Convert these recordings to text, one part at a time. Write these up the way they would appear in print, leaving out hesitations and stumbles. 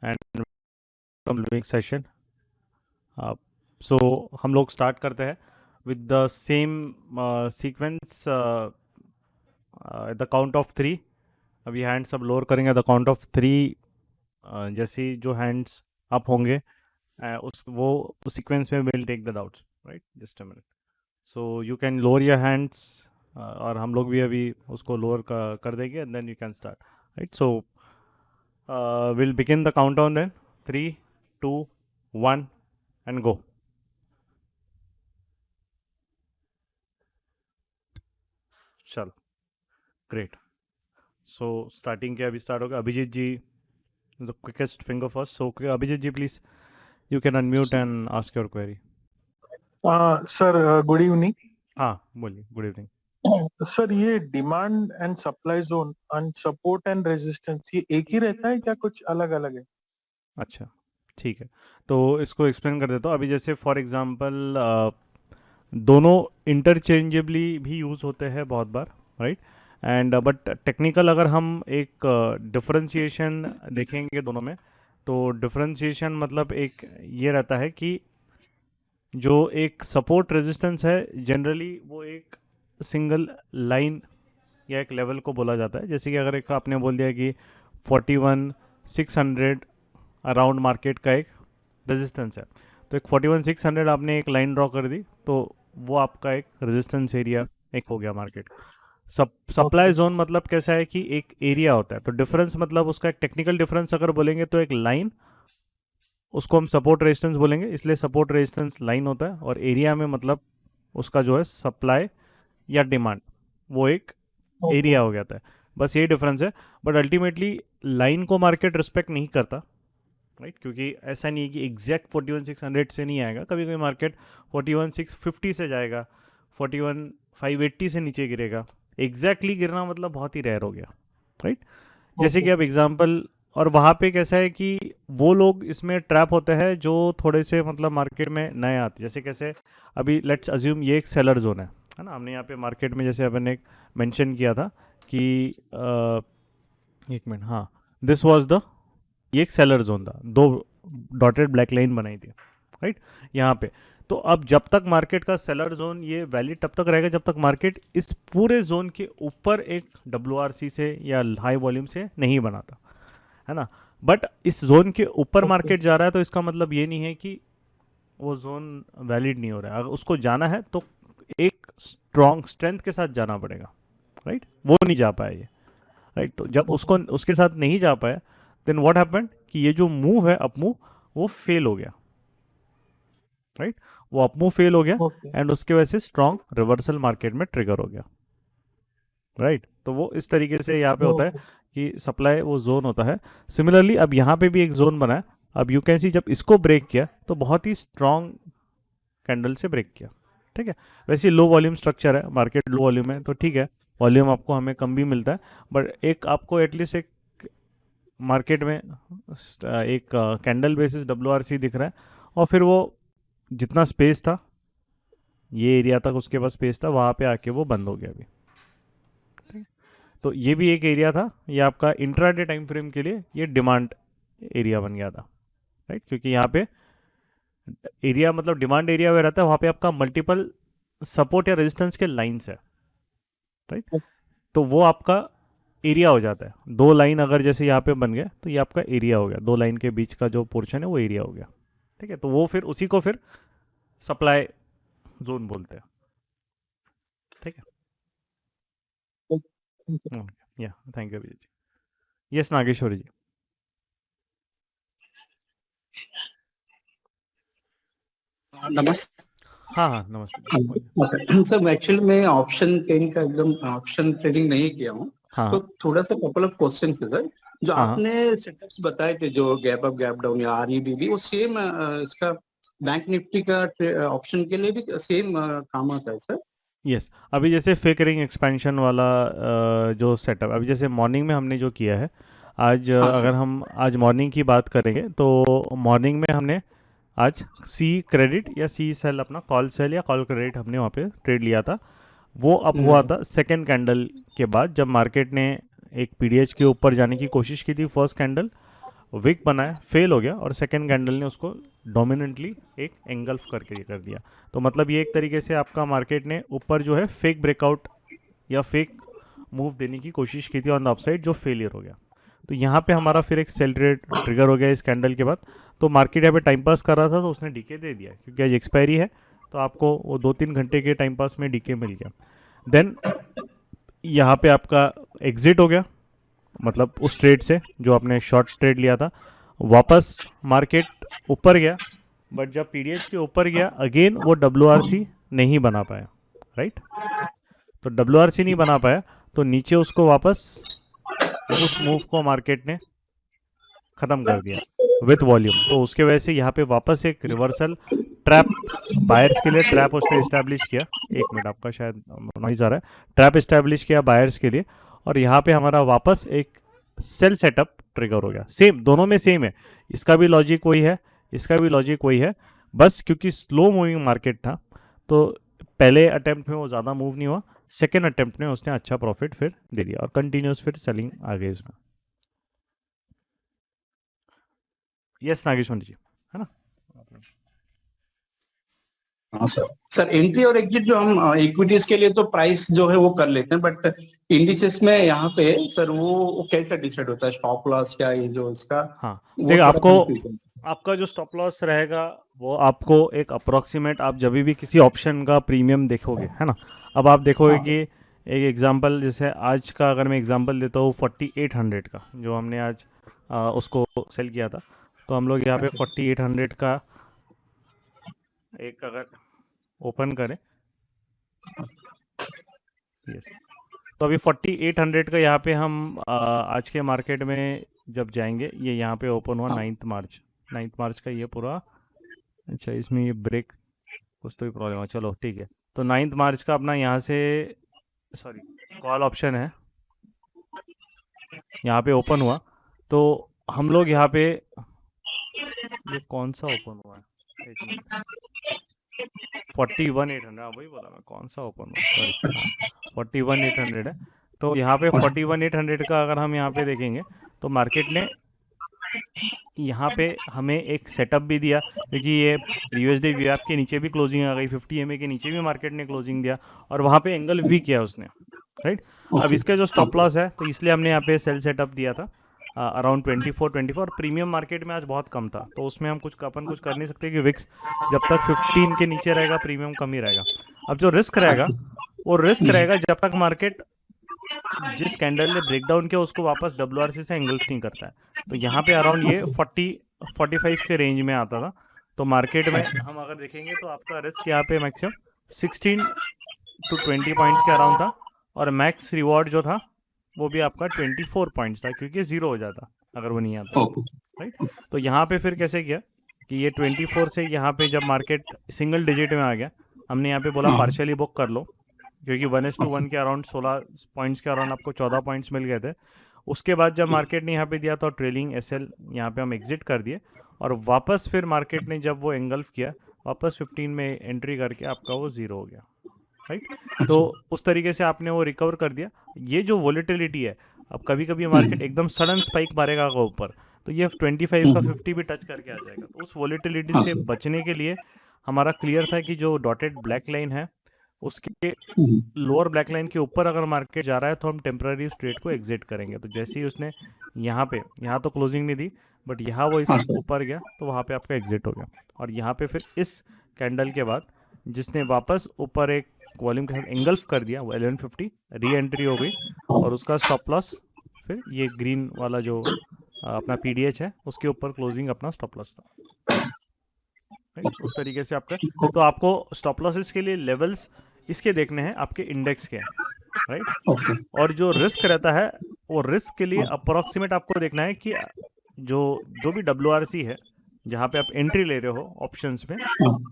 And living session. सो हम लोग start करते हैं with the same sequence at the count of 3। अभी हैंड्स सब लोअर करेंगे द काउंट ऑफ 3। जैसे ही जो हैंड्स अप होंगे उस सीक्वेंस में will take the doubts, right? Just a minute. So you can lower your hands और हम लोग भी अभी उसको लोअर कर देंगे and then you can start, right? So we'll begin the countdown then. 3, 2, 1 and go. चलो, ग्रेट। सो स्टार्टिंग के अभी स्टार्ट होगा। Abhijit ji the quickest finger first. So Abhijit ji please you can unmute and ask your query. Sir good evening. हाँ बोलिए, good evening. Sir ये demand and supply zone and support and resistance ये एक ही रहता है क्या कुछ अलग अलग है? अच्छा ठीक है, तो इसको एक्सप्लेन कर देता हूँ। अभी जैसे फॉर एग्जांपल दोनों इंटरचेंजेबली भी यूज़ होते हैं बहुत बार, राइट? एंड बट टेक्निकल अगर हम एक डिफरेंशिएशन देखेंगे दोनों में, तो डिफरेंशिएशन मतलब एक ये रहता है कि जो एक सपोर्ट रेजिस्टेंस है जनरली वो एक सिंगल लाइन या एक लेवल को बोला जाता है। जैसे कि अगर एक आपने बोल दिया कि 41,600 अराउंड मार्केट का एक रेजिस्टेंस है, तो एक 41,600 आपने एक लाइन ड्रॉ कर दी, तो वो आपका एक रेजिस्टेंस एरिया एक हो गया मार्केट। सप्लाई जोन मतलब कैसा है कि एक एरिया होता है, तो डिफरेंस मतलब उसका एक टेक्निकल डिफरेंस अगर बोलेंगे तो एक लाइन, उसको हम सपोर्ट रेजिस्टेंस बोलेंगे, इसलिए सपोर्ट रेजिस्टेंस लाइन होता है। और एरिया में मतलब उसका जो है सप्लाई या डिमांड, वो एक एरिया हो गया था। बस ये डिफरेंस है। बट अल्टीमेटली लाइन को मार्केट रिस्पेक्ट नहीं करता, राइट? क्योंकि ऐसा नहीं है कि एग्जैक्ट 41,600 से नहीं आएगा। कभी कभी मार्केट 41,650 से जाएगा, 41,580 से नीचे गिरेगा। एग्जैक्टली गिरना मतलब बहुत ही रेयर हो गया, राइट? जैसे कि अब एग्जांपल, और वहाँ पे कैसा है कि वो लोग इसमें ट्रैप होते हैं जो थोड़े से मतलब मार्केट में नए आते हैं। जैसे कैसे, अभी लेट्स अज्यूम ये एक सेलर जोन है ना? हमने यहाँ पे मार्केट में जैसे अपन ने मेंशन किया था कि एक मिनट, हाँ, दिस वाज द, ये एक सेलर जोन था, दो डॉटेड ब्लैक लाइन बनाई थी, राइट? यहाँ पे तो अब जब तक मार्केट का सेलर जोन ये वैलिड तब तक रहेगा जब तक मार्केट इस पूरे जोन के ऊपर एक WRC से या हाई वॉल्यूम से नहीं बनाता, है ना? बट इस जोन के ऊपर मार्केट जा रहा है तो इसका मतलब ये नहीं है कि वो जोन वैलिड नहीं हो रहा है। अगर उसको जाना है तो एक स्ट्रॉन्ग स्ट्रेंथ के साथ जाना पड़ेगा, राइट? वो नहीं जा पाया ये, राइट? तो जब उसको उसके साथ नहीं जा पाया, देन व्हाट हैपेंड कि ये जो मूव है अप मूव, वो फेल हो गया, राइट? वो अप मूव फेल हो गया एंड उसके वजह से स्ट्रॉन्ग रिवर्सल मार्केट में ट्रिगर हो गया, राइट? तो वो इस तरीके से यहाँ पे होता है कि सप्लाई वो जोन होता है। सिमिलरली अब यहाँ पे भी एक जोन बना है। अब यू कैन सी जब इसको ब्रेक किया तो बहुत ही स्ट्रॉन्ग कैंडल से ब्रेक किया, ठीक है? वैसे लो वॉल्यूम स्ट्रक्चर है, मार्केट लो वॉल्यूम है, तो ठीक है, वॉल्यूम आपको हमें कम भी मिलता है, बट एक आपको एटलीस्ट एक मार्केट में एक कैंडल बेसिस WRC दिख रहा है। और फिर वो जितना स्पेस था, ये एरिया तक उसके पास स्पेस था, वहाँ पे आके वो बंद हो गया अभी, ठीक? तो ये भी एक एरिया था, ये आपका इंट्राडे टाइम फ्रेम के लिए ये डिमांड एरिया बन गया था, राइट? क्योंकि यहाँ पे एरिया मतलब डिमांड एरिया में रहता है, वहाँ पे आपका मल्टीपल सपोर्ट या रेजिस्टेंस के लाइंस है, राइट? तो वो आपका एरिया हो जाता है। दो लाइन अगर जैसे यहाँ पे बन गया तो ये आपका एरिया हो गया, दो लाइन के बीच का जो पोर्शन है वो एरिया हो गया, ठीक है? तो वो फिर उसी को फिर सप्लाई जोन बोलते हैं, ठीक है? Yeah thank you Abhijit ji. Yes Nageshwari ji. नमस्ते। हाँ हाँ नमस्ते जी, बोलिए। सर एक्चुअली मैं ऑप्शन ट्रेडिंग का एकदम ऑप्शन ट्रेडिंग नहीं किया हूँ, हाँ तो थोड़ा सा कपल ऑफ क्वेश्चन है सर। जो हाँ आपने सेटअप्स बताए थे, जो गैप अप गैप डाउन या REBB, वो सेम इसका बैंक निफ्टी का ऑप्शन के लिए भी सेम काम आता है सर? यस। अभी जैसे फेकरिंग एक्सपेंशन वाला जो सेटअप अभी जैसे मॉर्निंग में हमने जो किया है, आज हाँ अगर सर। हम आज मॉर्निंग की बात करेंगे तो मॉर्निंग में हमने आज सी क्रेडिट या सी सेल, अपना कॉल सेल या कॉल क्रेडिट हमने वहाँ पे ट्रेड लिया था। वो अब हुआ था सेकेंड कैंडल के बाद, जब मार्केट ने एक PDH के ऊपर जाने की कोशिश की थी फर्स्ट कैंडल, विक बनाया, फेल हो गया और सेकेंड कैंडल ने उसको डोमिनेंटली एक एंगल्फ करके ये कर दिया। तो मतलब ये एक तरीके से आपका मार्केट ने ऊपर जो है फेक ब्रेकआउट या फेक मूव देने की कोशिश की थी ऑन द अपसाइड, जो फेलियर हो गया। तो यहाँ पे हमारा फिर एक सेल रेट ट्रिगर हो गया इस कैंडल के बाद। तो मार्केट यहाँ पे टाइम पास कर रहा था तो उसने डीके दे दिया, क्योंकि आज एक्सपायरी है तो आपको वो 2-3 घंटे के टाइम पास में डीके मिल गया। देन यहाँ पे आपका एग्जिट हो गया, मतलब उस ट्रेड से जो आपने शॉर्ट ट्रेड लिया था। वापस मार्केट ऊपर गया, बट जब पीडीएच के ऊपर गया अगेन वो WRC नहीं बना पाया, राइट। तो WRC नहीं बना पाया तो नीचे उसको वापस उस मूव को मार्केट ने ख़त्म कर दिया विथ वॉल्यूम। तो उसके वजह से यहाँ पे वापस एक रिवर्सल ट्रैप बायर्स के लिए ट्रैप उसने इस्टेब्लिश किया। एक मिनट, आपका शायद नॉइज आ रहा है। ट्रैप इस्टेब्लिश किया बायर्स के लिए और यहाँ पे हमारा वापस एक सेल सेटअप ट्रिगर हो गया। सेम, दोनों में सेम है, इसका भी लॉजिक वही है, इसका भी लॉजिक वही है। बस क्योंकि स्लो मूविंग मार्केट था तो पहले अटेम्प्ट में वो ज़्यादा मूव नहीं हुआ, सेकेंड अटेम्प्ट में उसने अच्छा प्रॉफिट फिर दे दिया और कंटिन्यूस फिर सेलिंग आ गई इसमें। यस नागेश्वर जी, है ना। हाँ सर एंट्री और एग्जिट जो हम इक्विटीज के लिए तो प्राइस जो है वो कर लेते हैं, बट इंडिसेस में यहाँ पे सर वो कैसा डिसाइड होता है, स्टॉप लॉस क्या ये जो इसका? हाँ वो देखिए, थोड़ा आपको confusion है। आपका जो स्टॉप लॉस रहेगा वो आपको एक अप्रोक्सीमेट, आप जब भी किसी ऑप्शन का प्रीमियम देखोगे, है ना। अब आप देखोगे हाँ। कि एक एग्जांपल, जैसे आज का अगर मैं एग्जांपल देता हूँ 4800 का जो हमने आज उसको सेल किया था, तो हम लोग यहाँ पे 4800 का एक अगर ओपन करें, यस, तो अभी 4800 का यहाँ पे हम आज के मार्केट में जब जाएंगे, ये यहाँ पे ओपन हुआ 9 मार्च का ये पूरा। अच्छा, इसमें ये ब्रेक कुछ तो भी प्रॉब्लम है, चलो ठीक है। तो 9 मार्च का अपना यहाँ से, सॉरी, कॉल ऑप्शन है, यहाँ पे ओपन हुआ। तो हम लोग यहाँ पे, ये कौन सा ओपन हुआ है, एक मिनट, 41,800, हाँ वही बोला मैं, कौन सा ओपन हुआ, सॉरी, हाँ 41,800 है। तो यहाँ पे 41,800 का अगर हम यहाँ पे देखेंगे तो मार्केट ने यहाँ पे हमें एक सेटअप भी दिया, क्योंकि ये यूएसडी वीआईपी के नीचे भी क्लोजिंग आ गई, 50 EMA के नीचे भी मार्केट ने क्लोजिंग दिया और वहाँ पे एंगल भी किया उसने, राइट। अब इसका जो स्टॉप लॉस है तो इसलिए हमने यहाँ पे सेल सेटअप दिया था अराउंड 24 और प्रीमियम मार्केट में आज बहुत कम था, तो उसमें हम कुछ कर नहीं सकते कि विक्स जब तक 15 के नीचे रहेगा प्रीमियम कम ही रहेगा। अब जो रिस्क रहेगा वो रिस्क रहेगा जब तक मार्केट जिस कैंडल ने ब्रेकडाउन किया उसको वापस WRC से एंगल्फ नहीं करता है। तो यहाँ पे अराउंड ये 40-45 के रेंज में आता था। तो मार्केट में हम अगर देखेंगे तो आपका रिस्क यहाँ पे मैक्सिमम 16 to 20 पॉइंट्स के अराउंड था और मैक्स रिवॉर्ड जो था वो भी आपका 24 पॉइंट्स था, क्योंकि जीरो हो जाता अगर वो नहीं आता, राइट। तो यहाँ पे फिर कैसे किया कि ये 24 से यहाँ पे जब मार्केट सिंगल डिजिट में आ गया, हमने यहाँ पे बोला पार्शियली बुक कर लो, क्योंकि 1:1 के अराउंड 16 पॉइंट्स के अराउंड आपको 14 पॉइंट्स मिल गए थे। उसके बाद जब मार्केट ने यहाँ पे दिया तो ट्रेलिंग SL यहाँ पे हम एग्जिट कर दिए और वापस फिर मार्केट ने जब वो एंगल्फ किया वापस 15 में एंट्री करके आपका वो ज़ीरो हो गया, राइट। तो उस तरीके से आपने वो रिकवर कर दिया। ये जो वॉलेटिलिटी है, अब कभी कभी मार्केट एकदम सडन स्पाइक मारेगा ऊपर तो ये 25 का 50 भी टच करके आ जाएगा। तो उस वॉलेटिलिटी से बचने के लिए हमारा क्लियर था कि जो डॉटेड ब्लैक लाइन है उसके लोअर ब्लैक लाइन के ऊपर अगर मार्केट जा रहा है तो हम टेम्पररी उस ट्रेड को एग्जिट करेंगे। तो जैसे ही उसने यहाँ तो क्लोजिंग नहीं दी, बट यहाँ वो इस ऊपर गया तो वहाँ पे आपका एग्जिट हो गया। और यहाँ पे फिर इस कैंडल के बाद जिसने वापस ऊपर एक वॉल्यूम के साथ एंगल्फ कर दिया, वो 1150 री एंट्री हो गई और उसका स्टॉप लॉस फिर ये ग्रीन वाला जो अपना PDH है उसके ऊपर क्लोजिंग अपना स्टॉप लॉस था, राइट। उस तरीके से आपका, तो आपको स्टॉप लॉसेस के लिए लेवल्स इसके देखने हैं आपके इंडेक्स के, राइट। और जो रिस्क रहता है वो रिस्क के लिए अप्रोक्सीमेट आपको देखना है कि जो भी WRC है जहाँ पे आप एंट्री ले रहे हो ऑप्शंस में,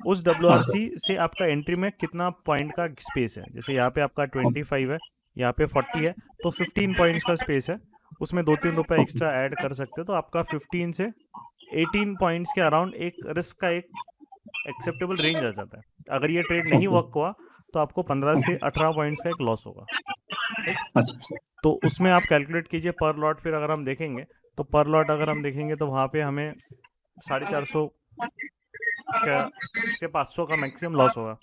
उस WRC से आपका एंट्री में कितना पॉइंट का स्पेस है। जैसे यहाँ पे आपका 25 है, यहाँ पे 40 है, तो 15 पॉइंट्स का स्पेस है, उसमें 2-3 रुपए एक्स्ट्रा ऐड कर सकते हो। तो आपका 15 से 18 पॉइंट्स के अराउंड एक रिस्क का एक एक्सेप्टेबल रेंज आ जाता है। अगर ये ट्रेड नहीं वर्क हुआ तो आपको 15 से 18 पॉइंट्स का एक लॉस होगा, तो उसमें आप कैलकुलेट कीजिए पर लॉट। फिर अगर हम देखेंगे तो पर लॉट अगर हम देखेंगे तो वहाँ पे हमें 450 से 500 का मैक्सिमम लॉस होगा,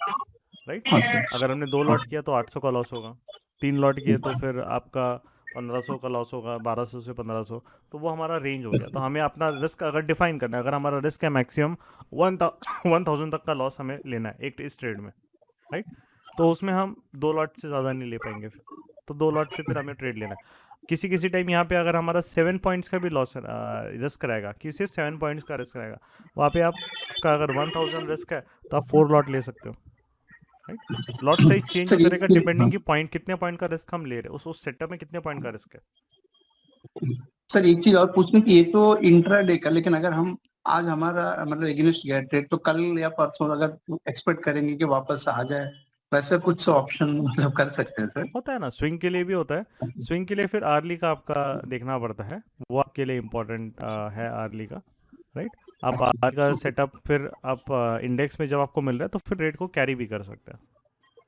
राइट। हाँ सर। अगर हमने 2 लॉट किया तो 800 का लॉस होगा, 3 लॉट किए तो फिर आपका 1500 का लॉस होगा, 1200 से 1500। तो वो हमारा रेंज हो गया। तो हमें अपना रिस्क अगर डिफाइन करना है, अगर हमारा रिस्क है मैक्सिमम 1000 तक का लॉस हमें लेना है एक इस ट्रेड में, राइट। तो उसमें हम 2 लॉट से ज़्यादा नहीं ले पाएंगे फिर, तो 2 लॉट से फिर हमें ट्रेड लेना है। किसी किसी टाइम यहाँ पे अगर हमारा 7 पॉइंट्स का भी लॉस रिस्क रहेगा, कि सिर्फ 7 पॉइंट्स का रिस्क रहेगा, वहाँ पे आपका अगर 1000 रिस्क है तो आप 4 लॉट ले सकते हो, right. Lot size change sir होता एक रहेगा चीज, डिपेंडिंग कि पॉइंट कितने पॉइंट का रिस्क हम ले रहे हैं, उस सेटअप में कितने पॉइंट का रिस्क है। सर एक चीज और पूछनी थी, ये तो इंट्राडे का, लेकिन अगर हम आज हमारा मतलब एग्नेस्ट गया ट्रेड, तो कल या परसों अगर एक्सपेक्ट करेंगे कि वापस आ जाए, वैसे कुछ ऑप्शन मतलब कर सकते हैं सर? होता है ना, स्विंग के लिए भी होता है। स्विंग के लिए फिर आर्ली का आपका देखना पड़ता है, वो आपके लिए इम्पोर्टेंट है आर्ली का, राइट। आप आर का सेटअप फिर आप इंडेक्स में जब आपको मिल रहा है तो फिर रेट को कैरी भी कर सकते हैं,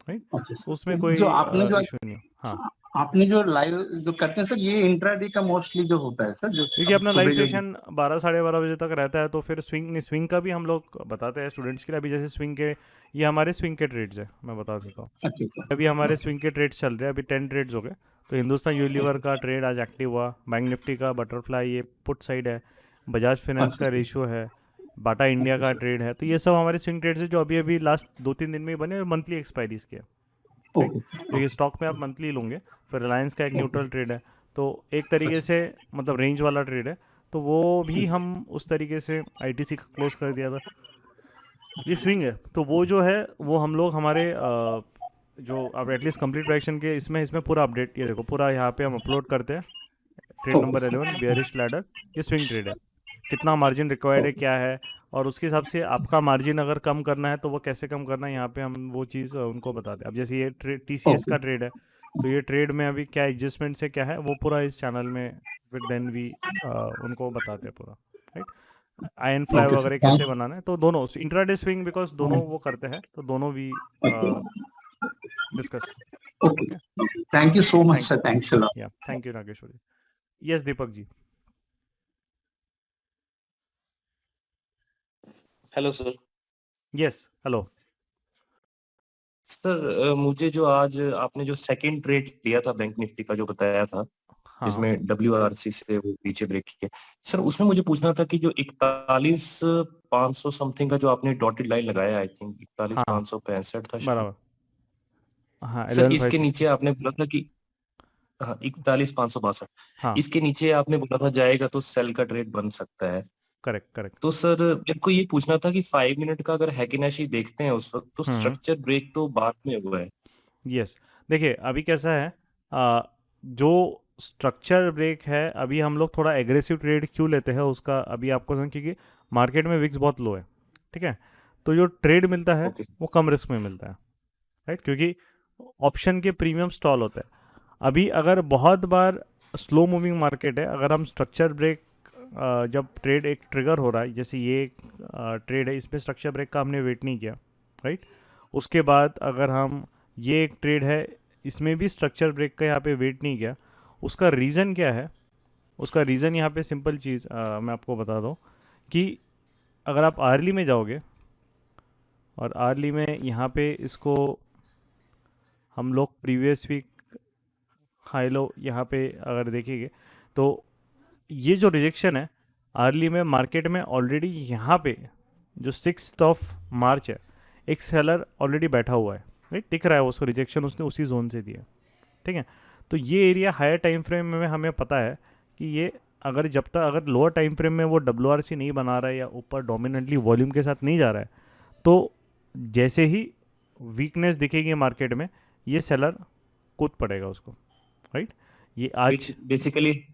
राइट। अच्छा सर, उसमें जो कोई आपने जो इशू नहीं है। हाँ, आपने जो लाइव जो करते हैं सर, ये इंट्राडे का मोस्टली जो होता है सर, जो क्योंकि अपना लाइव सुबह जो। सेशन 12 साढ़े 12 बजे तक रहता है, तो फिर स्विंग नहीं, स्विंग का भी हम लोग बताते हैं स्टूडेंट्स के लिए। अभी जैसे स्विंग के, ये हमारे स्विंग के ट्रेड्स है, मैं बता देता हूँ। अच्छा सर। अभी हमारे स्विंग के ट्रेड्स चल रहे हैं, अभी 10 ट्रेड्स हो गए। तो हिंदुस्तान यूनिलीवर का ट्रेड आज एक्टिव हुआ, बैंक निफ्टी का बटरफ्लाई ये पुट साइड है, बजाज फाइनेंस अच्छा का सर। रेशियो है, बाटा इंडिया अच्छा का सर। ट्रेड है। तो ये सब हमारे स्विंग ट्रेड्स है जो अभी अभी लास्ट 2-3 दिन में ही बने और मंथली एक्सपायरीज के, राइट। ओके। क्योंकि स्टॉक में आप मंथली लोगे। फिर रिलायंस का एक न्यूट्रल ट्रेड है, तो एक तरीके से मतलब रेंज वाला ट्रेड है, तो वो भी हम उस तरीके से आईटीसी का क्लोज कर दिया था। ये स्विंग है, तो वो जो है वो हम लोग हमारे जो अब एटलीस्ट कंप्लीट प्राइक्शन के इसमें इसमें पूरा अपडेट, ये देखो पूरा यहाँ पे हम अपलोड करते हैं। Trade okay number sir. 11 bearish ladder, ये स्विंग ट्रेड है। कितना मार्जिन रिक्वायर्ड है, क्या है, और उसके हिसाब से आपका मार्जिन अगर कम करना है तो वो कैसे कम करना है, यहाँ पे हम वो चीज़ उनको बताते हैं। अब जैसे ये ट्रेड टीसीएस ओके। का ट्रेड है, तो ये ट्रेड में अभी क्या एडजस्टमेंट से क्या है वो पूरा इस चैनल में फिर देन भी उनको बताते हैं पूरा, right. Ion fly okay sir, वगैरह कैसे थैंक बनाना है, तो दोनों इंट्राडे स्विंग बिकॉज दोनों वो करते हैं, तो दोनों भी discuss. Okay. Okay, thank you so much thank sir, thanks a lot. Yeah thank you Nageshwar ji. Yes Deepak ji. Hello sir. Yes hello. Sir मुझे जो आज आपने जो सेकंड ट्रेड लिया था बैंक निफ्टी का जो बताया था, हाँ जिसमें WRC से वो पीछे ब्रेक किया, सर उसमें मुझे पूछना था कि जो 41,500 समथिंग का जो आपने डॉटेड लाइन लगाया, आई थिंक हाँ 41,565 था शायद। बराबर। हाँ सर 11,560। इसके नीचे आपने बोला था कि हाँ 41,562, हाँ इसके नीचे आपने बोला था जाएगा तो सेल का ट्रेड बन सकता है। Correct correct. तो सर मेरे को ये पूछना था कि 5 मिनट का अगर हैकिनेशी देखते हैं उस वक्त, तो स्ट्रक्चर ब्रेक तो बाद में हुआ है। यस, देखिए अभी कैसा है, जो स्ट्रक्चर ब्रेक है अभी हम लोग थोड़ा एग्रेसिव ट्रेड क्यों लेते हैं उसका अभी आपको समझ, क्योंकि मार्केट में विक्स बहुत लो है, ठीक है। तो जो ट्रेड मिलता है ओके। वो कम रिस्क में मिलता है, राइट, क्योंकि ऑप्शन के प्रीमियम स्टॉल होता है। अभी अगर बहुत बार स्लो मूविंग मार्केट है, अगर हम स्ट्रक्चर ब्रेक जब ट्रेड एक ट्रिगर हो रहा है, जैसे ये एक ट्रेड है, इसमें स्ट्रक्चर ब्रेक का हमने वेट नहीं किया, राइट। उसके बाद अगर हम, ये एक ट्रेड है, इसमें भी स्ट्रक्चर ब्रेक का यहाँ पे वेट नहीं किया, उसका रीज़न क्या है, उसका रीज़न यहाँ पे सिंपल चीज़ मैं आपको बता दूँ कि अगर आप आर्ली में जाओगे और आर्ली में यहाँ पे इसको हम लोग प्रीवियस वीक हाई लो यहाँ पे अगर देखेंगे, तो ये जो रिजेक्शन है आर्ली में मार्केट में ऑलरेडी यहाँ पे जो 6 मार्च है, एक सेलर ऑलरेडी बैठा हुआ है, राइट, दिख रहा है उसको, रिजेक्शन उसने उसी जोन से दिया, ठीक है। तो ये एरिया हायर टाइम फ्रेम में हमें पता है कि ये अगर जब तक अगर लोअर टाइम फ्रेम में वो WRC नहीं बना रहा है या ऊपर डोमिनेंटली वॉल्यूम के साथ नहीं जा रहा है, तो जैसे ही वीकनेस दिखेगी मार्केट में ये सेलर कूद पड़ेगा उसको, राइट। ये आज बेसिकली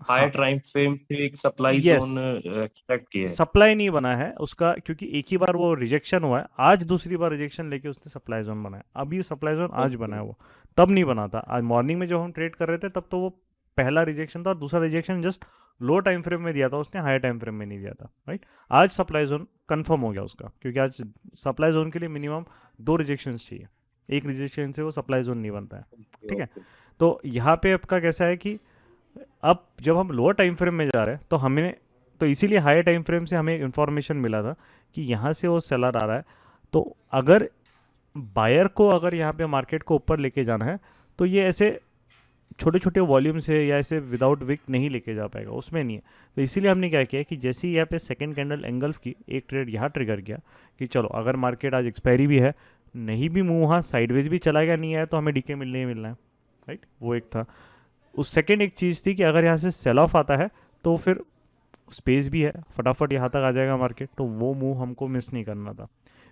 हायर हाँ टाइम फ्रेम से एक सप्लाई यस, जोन एक्सपेक्ट किया है। सप्लाई नहीं बना है उसका, क्योंकि एक ही बार वो रिजेक्शन हुआ है, आज दूसरी बार रिजेक्शन लेके उसने सप्लाई जोन बनाया, अभी सप्लाई जोन आज बना है, वो तब नहीं बना था। आज मॉर्निंग में जब हम ट्रेड कर रहे थे तब तो वो पहला रिजेक्शन था और दूसरा रिजेक्शन जस्ट लो टाइम फ्रेम में दिया था उसने, हायर टाइम फ्रेम में नहीं दिया था, राइट। आज सप्लाई जोन कंफर्म हो गया उसका, क्योंकि आज सप्लाई जोन के लिए मिनिमम 2 रिजेक्शन चाहिए, एक रिजेक्शन से वो सप्लाई जोन नहीं बनता है, ठीक है। तो यहाँ पे आपका कैसा है कि अब जब हम लोअर टाइम फ्रेम में जा रहे हैं तो हमें, तो इसीलिए हायर टाइम फ्रेम से हमें इंफॉर्मेशन मिला था कि यहाँ से वो सेलर आ रहा है। तो अगर बायर को अगर यहाँ पे मार्केट को ऊपर लेके जाना है तो ये ऐसे छोटे छोटे वॉल्यूम से या ऐसे विदाउट विक नहीं लेके जा पाएगा, उसमें नहीं है। तो इसीलिए हमने क्या किया कि जैसे ही यहाँ पे सेकंड कैंडल एंगल्फ की, एक ट्रेड यहाँ ट्रिगर किया कि चलो अगर मार्केट आज एक्सपायरी भी है, नहीं भी मूव, वहाँ साइडवेज भी चला गया, नहीं आया तो हमें डीके मिलने ही मिलना है, राइट। वो एक था। उस सेकंड एक चीज़ थी कि अगर यहाँ से सेल ऑफ आता है तो फिर स्पेस भी है, फटाफट यहाँ तक आ जाएगा मार्केट, तो वो मूव हमको मिस नहीं करना था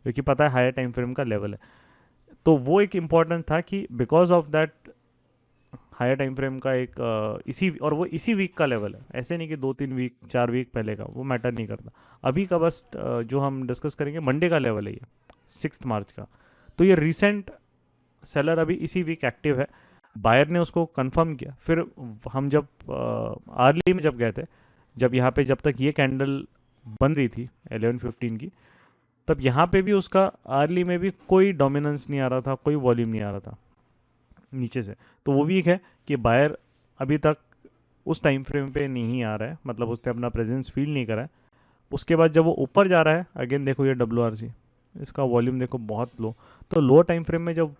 क्योंकि पता है हायर टाइम फ्रेम का लेवल है। तो वो एक इम्पॉर्टेंट था कि because of that higher time frame का एक वो इसी वीक का लेवल है, ऐसे नहीं कि 2-3 वीक 4 वीक पहले का, वो मैटर नहीं करता। अभी का बस जो हम डिस्कस करेंगे मंडे का लेवल है, ये 6 मार्च का। तो ये रिसेंट सेलर अभी इसी वीक एक्टिव है, बायर ने उसको कंफर्म किया। फिर हम जब अर्ली में जब गए थे, जब यहाँ पे जब तक ये कैंडल बन रही थी 11:15 की, तब यहाँ पे भी उसका अर्ली में भी कोई डोमिनेंस नहीं आ रहा था, कोई वॉल्यूम नहीं आ रहा था नीचे से। तो वो भी एक है कि बायर अभी तक उस टाइम फ्रेम पे नहीं आ रहा है, मतलब उसने अपना प्रेजेंस फील नहीं करा है। उसके बाद जब वो ऊपर जा रहा है, अगेन देखो ये WRC, इसका वॉल्यूम देखो बहुत लो। तो लो टाइम फ्रेम में जब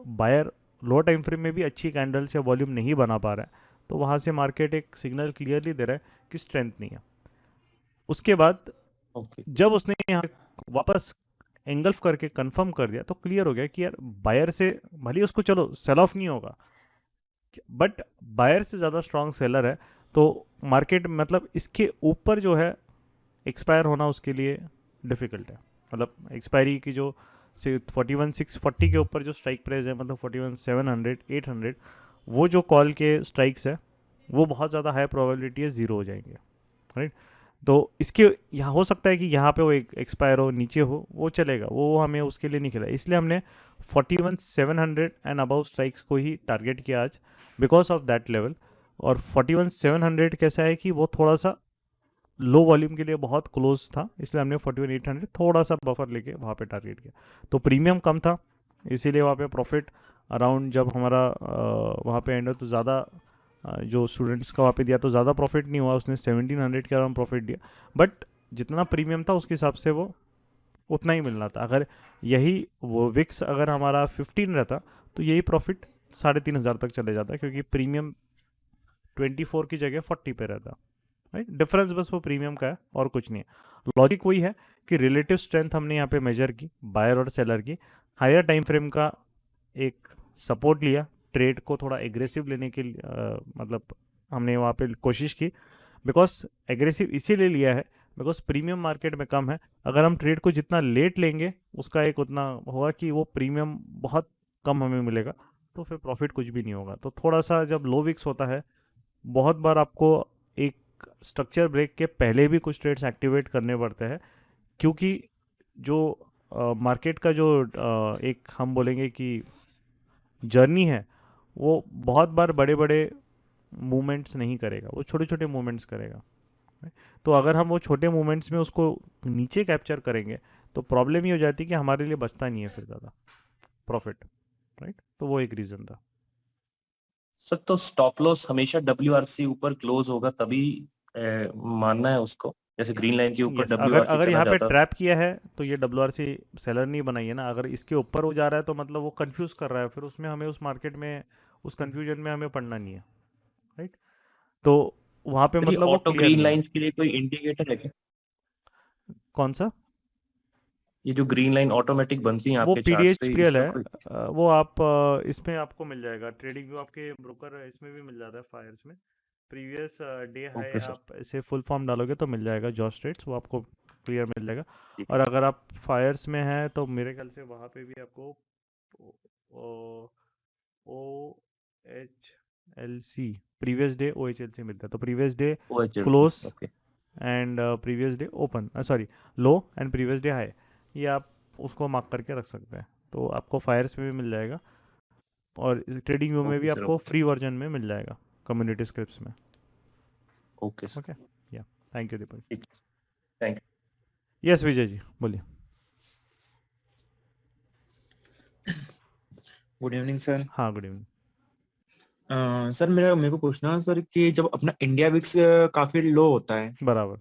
बायर लो टाइम फ्रेम में भी अच्छी कैंडल से वॉल्यूम नहीं बना पा रहा है, तो वहाँ से मार्केट एक सिग्नल क्लियरली दे रहा है कि स्ट्रेंथ नहीं है। उसके बाद ओके। जब उसने यहाँ वापस एंगल्फ करके कंफर्म कर दिया तो क्लियर हो गया कि यार बायर से भले उसको चलो सेल ऑफ नहीं होगा, बट बायर से ज़्यादा स्ट्रॉन्ग सेलर है। तो मार्केट मतलब इसके ऊपर जो है एक्सपायर होना उसके लिए डिफ़िकल्ट है। मतलब एक्सपायरी की जो से 41,640 के ऊपर जो स्ट्राइक प्राइस है, मतलब 41,700 800, वो जो कॉल के स्ट्राइक्स है वो बहुत ज़्यादा हाई प्रोबेबिलिटी है ज़ीरो हो जाएंगे, राइट। तो इसके यहाँ हो सकता है कि यहाँ पे वो एक एक्सपायर हो, नीचे हो, वो चलेगा, वो हमें उसके लिए नहीं खेला। इसलिए हमने 41,700 एंड अबव स्ट्राइक्स को ही टारगेट किया आज, बिकॉज ऑफ दैट लेवल। और 41,700 कैसा है कि वो थोड़ा सा लो वॉल्यूम के लिए बहुत क्लोज था, इसलिए हमने 41,800 थोड़ा सा बफर लेके वहाँ पे टारगेट किया। तो प्रीमियम कम था, इसीलिए वहाँ पे प्रॉफिट अराउंड जब हमारा वहाँ पे एंड हो तो ज़्यादा जो स्टूडेंट्स का वहाँ पे दिया तो ज़्यादा प्रॉफिट नहीं हुआ, उसने 1,700 के अराउंड प्रॉफिट दिया। बट जितना प्रीमियम था उसके हिसाब से वो उतना ही मिलना था। अगर यही वो विक्स अगर हमारा 15 रहता तो यही प्रॉफिट 3,500 तक चले जाता, क्योंकि प्रीमियम 24 की जगह 40 पे रहता, राइट। डिफरेंस बस वो प्रीमियम का है और कुछ नहीं है। लॉजिक वही है कि रिलेटिव स्ट्रेंथ हमने यहाँ पे मेजर की बायर और सेलर की, हायर टाइम फ्रेम का एक सपोर्ट लिया, ट्रेड को थोड़ा एग्रेसिव लेने के लिए मतलब हमने वहाँ पे कोशिश की। बिकॉज एग्रेसिव इसीलिए लिया है बिकॉज प्रीमियम मार्केट में कम है। अगर हम ट्रेड को जितना लेट लेंगे उसका एक उतना होगा कि वो प्रीमियम बहुत कम हमें मिलेगा, तो फिर प्रॉफिट कुछ भी नहीं होगा। तो थोड़ा सा जब लो विक्स होता है, बहुत बार आपको एक स्ट्रक्चर ब्रेक के पहले भी कुछ ट्रेड्स एक्टिवेट करने पड़ते हैं, क्योंकि जो मार्केट का जो एक हम बोलेंगे कि जर्नी है, वो बहुत बार बड़े बड़े मूवमेंट्स नहीं करेगा, वो छोटे छोटे मूवमेंट्स करेगा। तो अगर हम वो छोटे मूवमेंट्स में उसको नीचे कैप्चर करेंगे तो प्रॉब्लम ये हो जाती है कि हमारे लिए बचता नहीं है फिर ज़्यादा प्रॉफिट, राइट। तो वो एक रीज़न था। सर तो स्टॉप लॉस हमेशा WRC ऊपर क्लोज होगा तभी मानना है उसको, जैसे ग्रीन लाइन के ऊपर यस, अगर WRC अगर चला यहाँ पे जाता ट्रैप किया है तो ये WRC सेलर नहीं बनाई है ना, अगर इसके ऊपर वो जा रहा है तो मतलब वो कंफ्यूज कर रहा है, फिर उसमें हमें उस मार्केट में उस कंफ्यूजन में हमें पड़ना नहीं है, राइट। तो वहाँ पे तो ये मतलब वो ऑटो क्लियर ग्रीन नहीं है। लाइन के लिए कोई इंडिकेटर है क्या? कौन सा? ये जो ग्रीन लाइन ऑटोमेटिक बनती है वो आपके चार्ट्स पे, PDHPL इसका है, कोई? वो आप इसमें आपको मिल जाएगा, ट्रेडिंग व्यू आपके ब्रोकर इसमें भी मिल जाता है, फायर्स में previous day high okay sir. आप ऐसे फुल फॉर्म डालोगे तो मिल जाएगा, जॉस रेट्स वो आपको क्लियर मिल जाएगा। ठीक और अगर आप फायर्स में हैं तो मेरे ख्याल से वहाँ पे भी आपको OHLC प्रीवियस डे OHLC मिलता है, तो प्रीवियस डे क्लोज है। Okay. And previous day open sorry low and previous day high, ये आप उसको मार्क करके रख सकते हैं। तो आपको फायर्स में भी मिल जाएगा और ट्रेडिंग व्यू में ओके भी सर। आपको फ्री वर्जन में मिल जाएगा, कम्युनिटी स्क्रिप्ट्स में। Okay sir. ओके, या थैंक यू दीपक। ठीक। थैंक यस विजय जी बोलिए। Good evening sir. हाँ गुड इवनिंग। सर मेरे को पूछना है सर कि जब अपना इंडिया विक्स काफी लो होता है बराबर।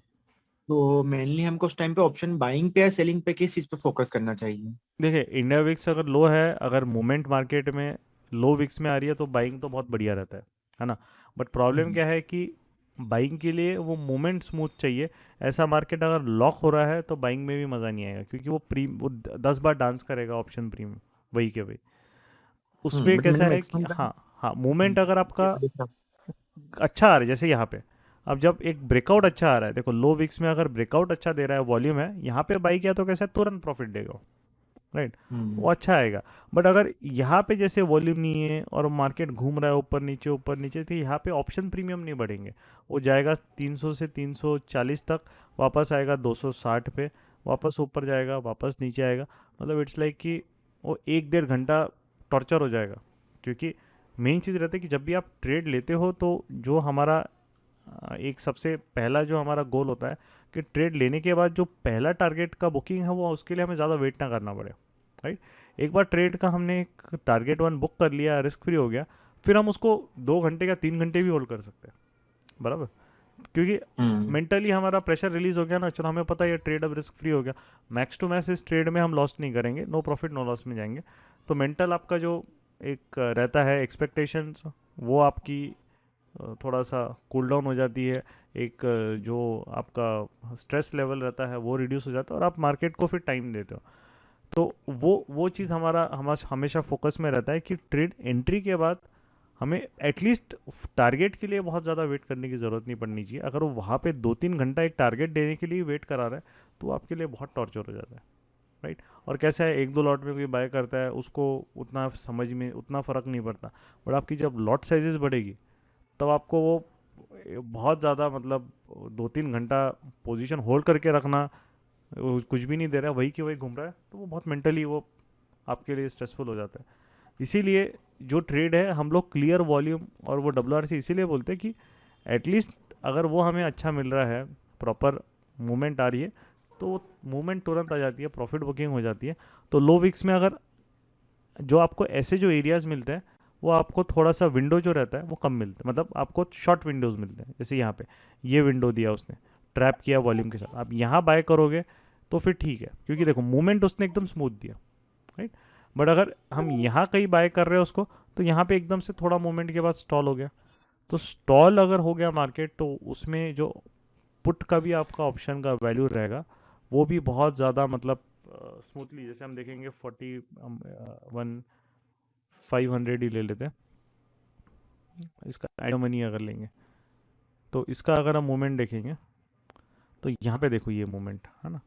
तो मेनली हमको उस टाइम पे ऑप्शन बाइंग पे या सेलिंग पे किस चीज पे फोकस करना चाहिए? देखिए इंडिया विक्स अगर लो है, अगर मूवमेंट मार्केट में लो विक्स में आ रही है तो बाइंग तो बहुत बढ़िया रहता है ना। बट प्रॉब्लम क्या है कि बाइंग के लिए वो मूवमेंट स्मूथ चाहिए। ऐसा मार्केट अगर लॉक हो रहा है तो बाइंग में भी मज़ा नहीं आएगा, क्योंकि वो 10 बार डांस करेगा ऑप्शन प्रीमियम, वही के वही। उस पे बट मैंने कैसा है कि मैक्सिमम हाँ, टाइम हाँ मूवमेंट अगर आपका देखा। अच्छा आ रहा है, जैसे यहाँ पे अब जब एक ब्रेकआउट अच्छा आ रहा है, देखो लो विक्स में अगर ब्रेकआउट अच्छा दे रहा है, वॉल्यूम है, यहाँ पे बाई किया तो कैसा है, तुरंत प्रॉफिट देगा, राइट। वो अच्छा आएगा। बट अगर यहाँ पे जैसे वॉल्यूम नहीं है और मार्केट घूम रहा है ऊपर नीचे, तो यहाँ पे ऑप्शन प्रीमियम नहीं बढ़ेंगे। वो जाएगा 300 से 340 तक, वापस आएगा 260 पे, वापस ऊपर जाएगा, वापस नीचे आएगा। मतलब इट्स लाइक कि वो 1-1.5 घंटा टॉर्चर हो जाएगा। क्योंकि मेन चीज़ रहता है कि जब भी आप ट्रेड लेते हो तो जो हमारा एक सबसे पहला जो हमारा गोल होता है कि ट्रेड लेने के बाद जो पहला टारगेट का बुकिंग है वो उसके लिए हमें ज़्यादा वेट ना करना पड़े, राइट। एक बार ट्रेड का हमने एक टारगेट 1 बुक कर लिया, रिस्क फ्री हो गया, फिर हम उसको 2 घंटे या 3 घंटे भी होल्ड कर सकते हैं, बराबर। क्योंकि मेंटली हमारा प्रेशर रिलीज हो गया ना, चलो हमें पता है ये ट्रेड अब रिस्क फ्री हो गया, मैक्स टू मैक्स इस ट्रेड में हम लॉस नहीं करेंगे, नो प्रॉफिट नो लॉस में जाएंगे। तो मेंटल आपका जो एक रहता है एक्सपेक्टेशंस, वो आपकी थोड़ा सा कूल डाउन हो जाती है। एक जो आपका स्ट्रेस लेवल रहता है वो रिड्यूस हो जाता है और आप मार्केट को फिर टाइम देते हो। तो वो चीज़ हमेशा फोकस में रहता है कि ट्रेड एंट्री के बाद हमें एटलीस्ट टारगेट के लिए बहुत ज़्यादा वेट करने की ज़रूरत नहीं पड़नी चाहिए। अगर वो वहाँ पे 2-3 घंटा एक टारगेट देने के लिए वेट करा रहा है तो वो आपके लिए बहुत टॉर्चर हो जाता है, राइट। और कैसा है, 1-2 लॉट में कोई बाय करता है, उसको उतना समझ में उतना फ़र्क नहीं पड़ता। बट आपकी जब लॉट साइजेस बढ़ेगी तब आपको वो बहुत ज़्यादा, मतलब 2-3 घंटा पोजीशन होल्ड करके रखना, वो कुछ भी नहीं दे रहा है, वही कि वही घूम रहा है, तो वो बहुत मेंटली वो आपके लिए स्ट्रेसफुल हो जाता है। इसीलिए जो ट्रेड है हम लोग क्लियर वॉल्यूम और वो WRC इसीलिए बोलते हैं कि एटलीस्ट अगर वो हमें अच्छा मिल रहा है, प्रॉपर मूवमेंट आ रही है, तो मूवमेंट तुरंत आ जाती है, प्रॉफिट बुकिंग हो जाती है। तो लो विक्स में अगर जो आपको ऐसे जो एरियाज़ मिलते हैं वो आपको थोड़ा सा विंडो जो रहता है वो कम मिलता है, मतलब आपको शॉर्ट विंडोज़ मिलते हैं। जैसे यहाँ पे ये विंडो दिया उसने, ट्रैप किया वॉल्यूम के साथ, आप यहाँ बाय करोगे तो फिर ठीक है, क्योंकि देखो मूवमेंट उसने एकदम स्मूथ दिया, राइट। बट अगर हम यहाँ कहीं बाय कर रहे हैं उसको, तो यहाँ पे एकदम से थोड़ा मूवमेंट के बाद स्टॉल हो गया। तो स्टॉल अगर हो गया मार्केट, तो उसमें जो पुट का भी आपका ऑप्शन का वैल्यू रहेगा वो भी बहुत ज़्यादा, मतलब स्मूथली, जैसे हम देखेंगे 500 ही ले लेते हैं इसका आइडो मनी अगर लेंगे, तो इसका अगर हम मूवमेंट देखेंगे तो यहाँ पे देखो ये मूवमेंट है ना,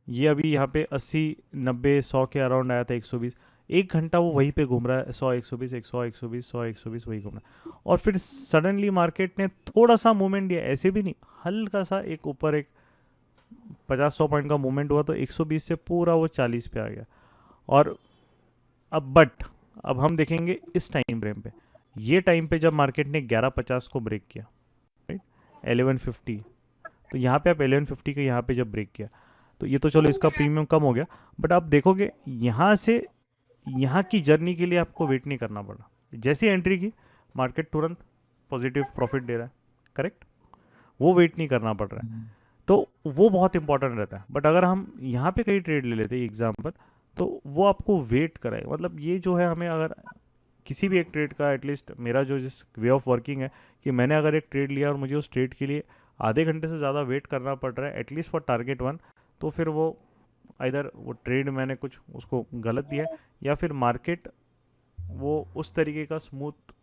ये अभी यहाँ पे 80-90-100 के अराउंड आया था, 120, 1 घंटा वो वहीं पे घूम रहा है, 100-120, 100-120, 100-120 वही घूम रहा है। और फिर सडनली मार्केट ने थोड़ा सा मूवमेंट दिया, ऐसे भी नहीं, हल्का सा एक ऊपर एक 50-100 पॉइंट का मूवमेंट हुआ, तो 120 से पूरा वो 40 पे आ गया। और अब हम देखेंगे इस टाइम फ्रेम पे, ये टाइम पे जब मार्केट ने 1150 को ब्रेक किया, राइट, 1150, तो यहाँ पे आप 1150 का यहाँ पे जब ब्रेक किया, तो ये तो चलो इसका प्रीमियम कम हो गया। बट आप देखोगे यहाँ से यहाँ की जर्नी के लिए आपको वेट नहीं करना पड़ा, जैसी एंट्री की मार्केट तुरंत पॉजिटिव प्रॉफिट दे रहा है, करेक्ट, वो वेट नहीं करना पड़ रहा है। तो वो बहुत इंपॉर्टेंट रहता है। बट अगर हम यहाँ पे कहीं ट्रेड ले लेते हैं एग्जाम्पल, तो वो आपको वेट कराए, मतलब ये जो है हमें अगर किसी भी एक ट्रेड का, एटलीस्ट मेरा जो जिस वे ऑफ वर्किंग है कि मैंने अगर एक ट्रेड लिया और मुझे उस ट्रेड के लिए आधे घंटे से ज़्यादा वेट करना पड़ रहा है एटलीस्ट फॉर टारगेट 1, तो फिर वो इधर वो ट्रेड मैंने कुछ उसको गलत दिया है, या फिर मार्केट वो उस तरीके का स्मूथ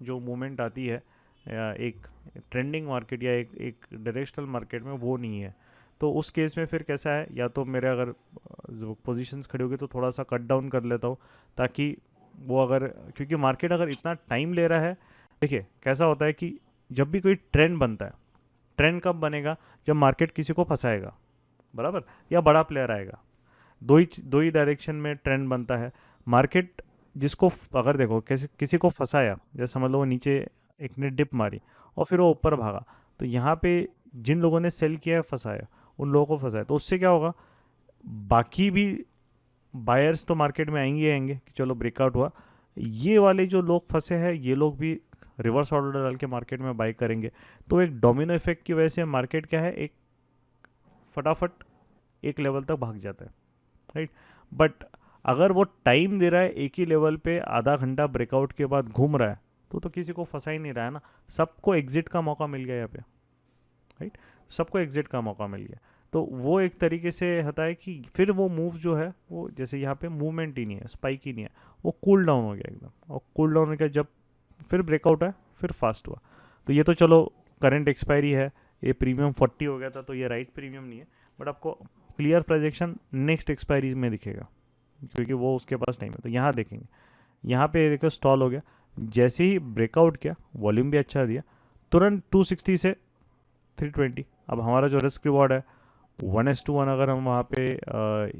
जो मूवमेंट आती है या एक ट्रेंडिंग मार्केट या एक डायरेक्शनल मार्केट में वो नहीं है। तो उस केस में फिर कैसा है, या तो मेरे अगर पोजीशंस खड़ी होगी तो थोड़ा सा कट डाउन कर लेता हूँ, ताकि वो अगर, क्योंकि मार्केट अगर इतना टाइम ले रहा है, देखिए कैसा होता है कि जब भी कोई ट्रेंड बनता है, ट्रेंड कब बनेगा, जब मार्केट किसी को फंसाएगा, बराबर, या बड़ा प्लेयर आएगा। दो ही डायरेक्शन में ट्रेंड बनता है। मार्केट जिसको अगर देखो किसी को फंसाया, जैसे समझ लो वो नीचे एक ने डिप मारी और फिर वो ऊपर भागा, तो यहाँ पे जिन लोगों ने सेल किया है फंसाया, उन लोगों को फंसाया, तो उससे क्या होगा, बाकी भी बायर्स तो मार्केट में आएंगे कि चलो ब्रेकआउट हुआ, ये वाले जो लोग फंसे हैं ये लोग भी रिवर्स ऑर्डर डाल के मार्केट में बाई करेंगे, तो एक डोमिनो इफेक्ट की वजह से मार्केट क्या है, एक फटाफट एक लेवल तक भाग जाता है, राइट। बट अगर वो टाइम दे रहा है एक ही लेवल पे आधा घंटा ब्रेकआउट के बाद घूम रहा है, तो किसी को फंसा ही नहीं रहा है ना, सबको एग्जिट का मौका मिल गया यहाँ पे, राइट। सबको एग्जिट का मौका मिल गया, तो वो एक तरीके से होता है कि फिर वो मूव जो है वो जैसे यहाँ पे मूवमेंट ही नहीं है, स्पाइक ही नहीं है, वो कूल डाउन हो गया एकदम, और कूल डाउन हो गया जब फिर ब्रेकआउट है फिर फास्ट हुआ। तो ये तो चलो करंट एक्सपायरी है, ये प्रीमियम 40 हो गया था, तो ये राइट प्रीमियम नहीं है, बट आपको क्लियर प्रोजेक्शन नेक्स्ट एक्सपायरी में दिखेगा क्योंकि वो उसके पास टाइम है। तो यहाँ देखेंगे, यहाँ पे देखो स्टॉल हो गया, जैसे ही ब्रेकआउट किया वॉल्यूम भी अच्छा दिया, तुरंत 260 से 320। अब हमारा जो रिस्क रिवॉर्ड है 1:1, अगर हम वहाँ पे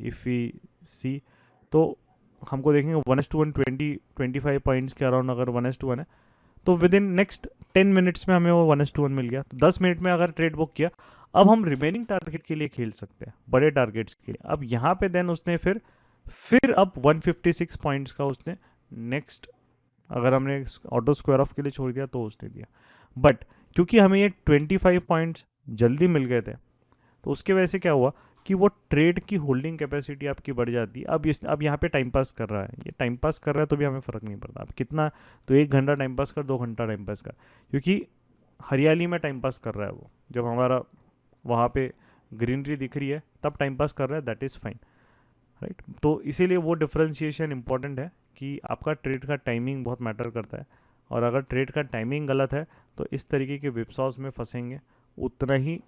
इफ़ वी सी तो हमको देखेंगे 1:1 25 पॉइंट्स के अराउंड, अगर 1:1 है तो विद इन नेक्स्ट 10 मिनट्स में हमें वो 1:1 मिल गया। तो 10 मिनट में अगर ट्रेड बुक किया, अब हम रिमेनिंग टारगेट के लिए खेल सकते हैं, बड़े टारगेट्स के लिए। अब यहाँ पे देन उसने फिर अब 156 पॉइंट्स का उसने नेक्स्ट, अगर हमने ऑटो स्क्वायर ऑफ के लिए छोड़ दिया तो उसने दिया, बट क्योंकि हमें ये 25 पॉइंट्स जल्दी मिल गए थे, तो उसके वजह से क्या हुआ कि वो ट्रेड की होल्डिंग कैपेसिटी आपकी बढ़ जाती है। अब यहाँ पे टाइम पास कर रहा है, ये टाइम पास कर रहा है तो भी हमें फ़र्क नहीं पड़ता, अब कितना, तो 1 घंटा टाइम पास कर, 2 घंटा टाइम पास कर, क्योंकि हरियाली में टाइम पास कर रहा है वो, जब हमारा वहाँ पे ग्रीनरी दिख रही है तब टाइम पास कर रहा है, दैट इज़ फाइन, राइट। तो इसीलिए वो डिफ्रेंशिएशन इंपॉर्टेंट है कि आपका ट्रेड का टाइमिंग बहुत मैटर करता है, और अगर ट्रेड का टाइमिंग गलत है तो इस तरीके के विपसॉस में फंसेंगे, उतना ही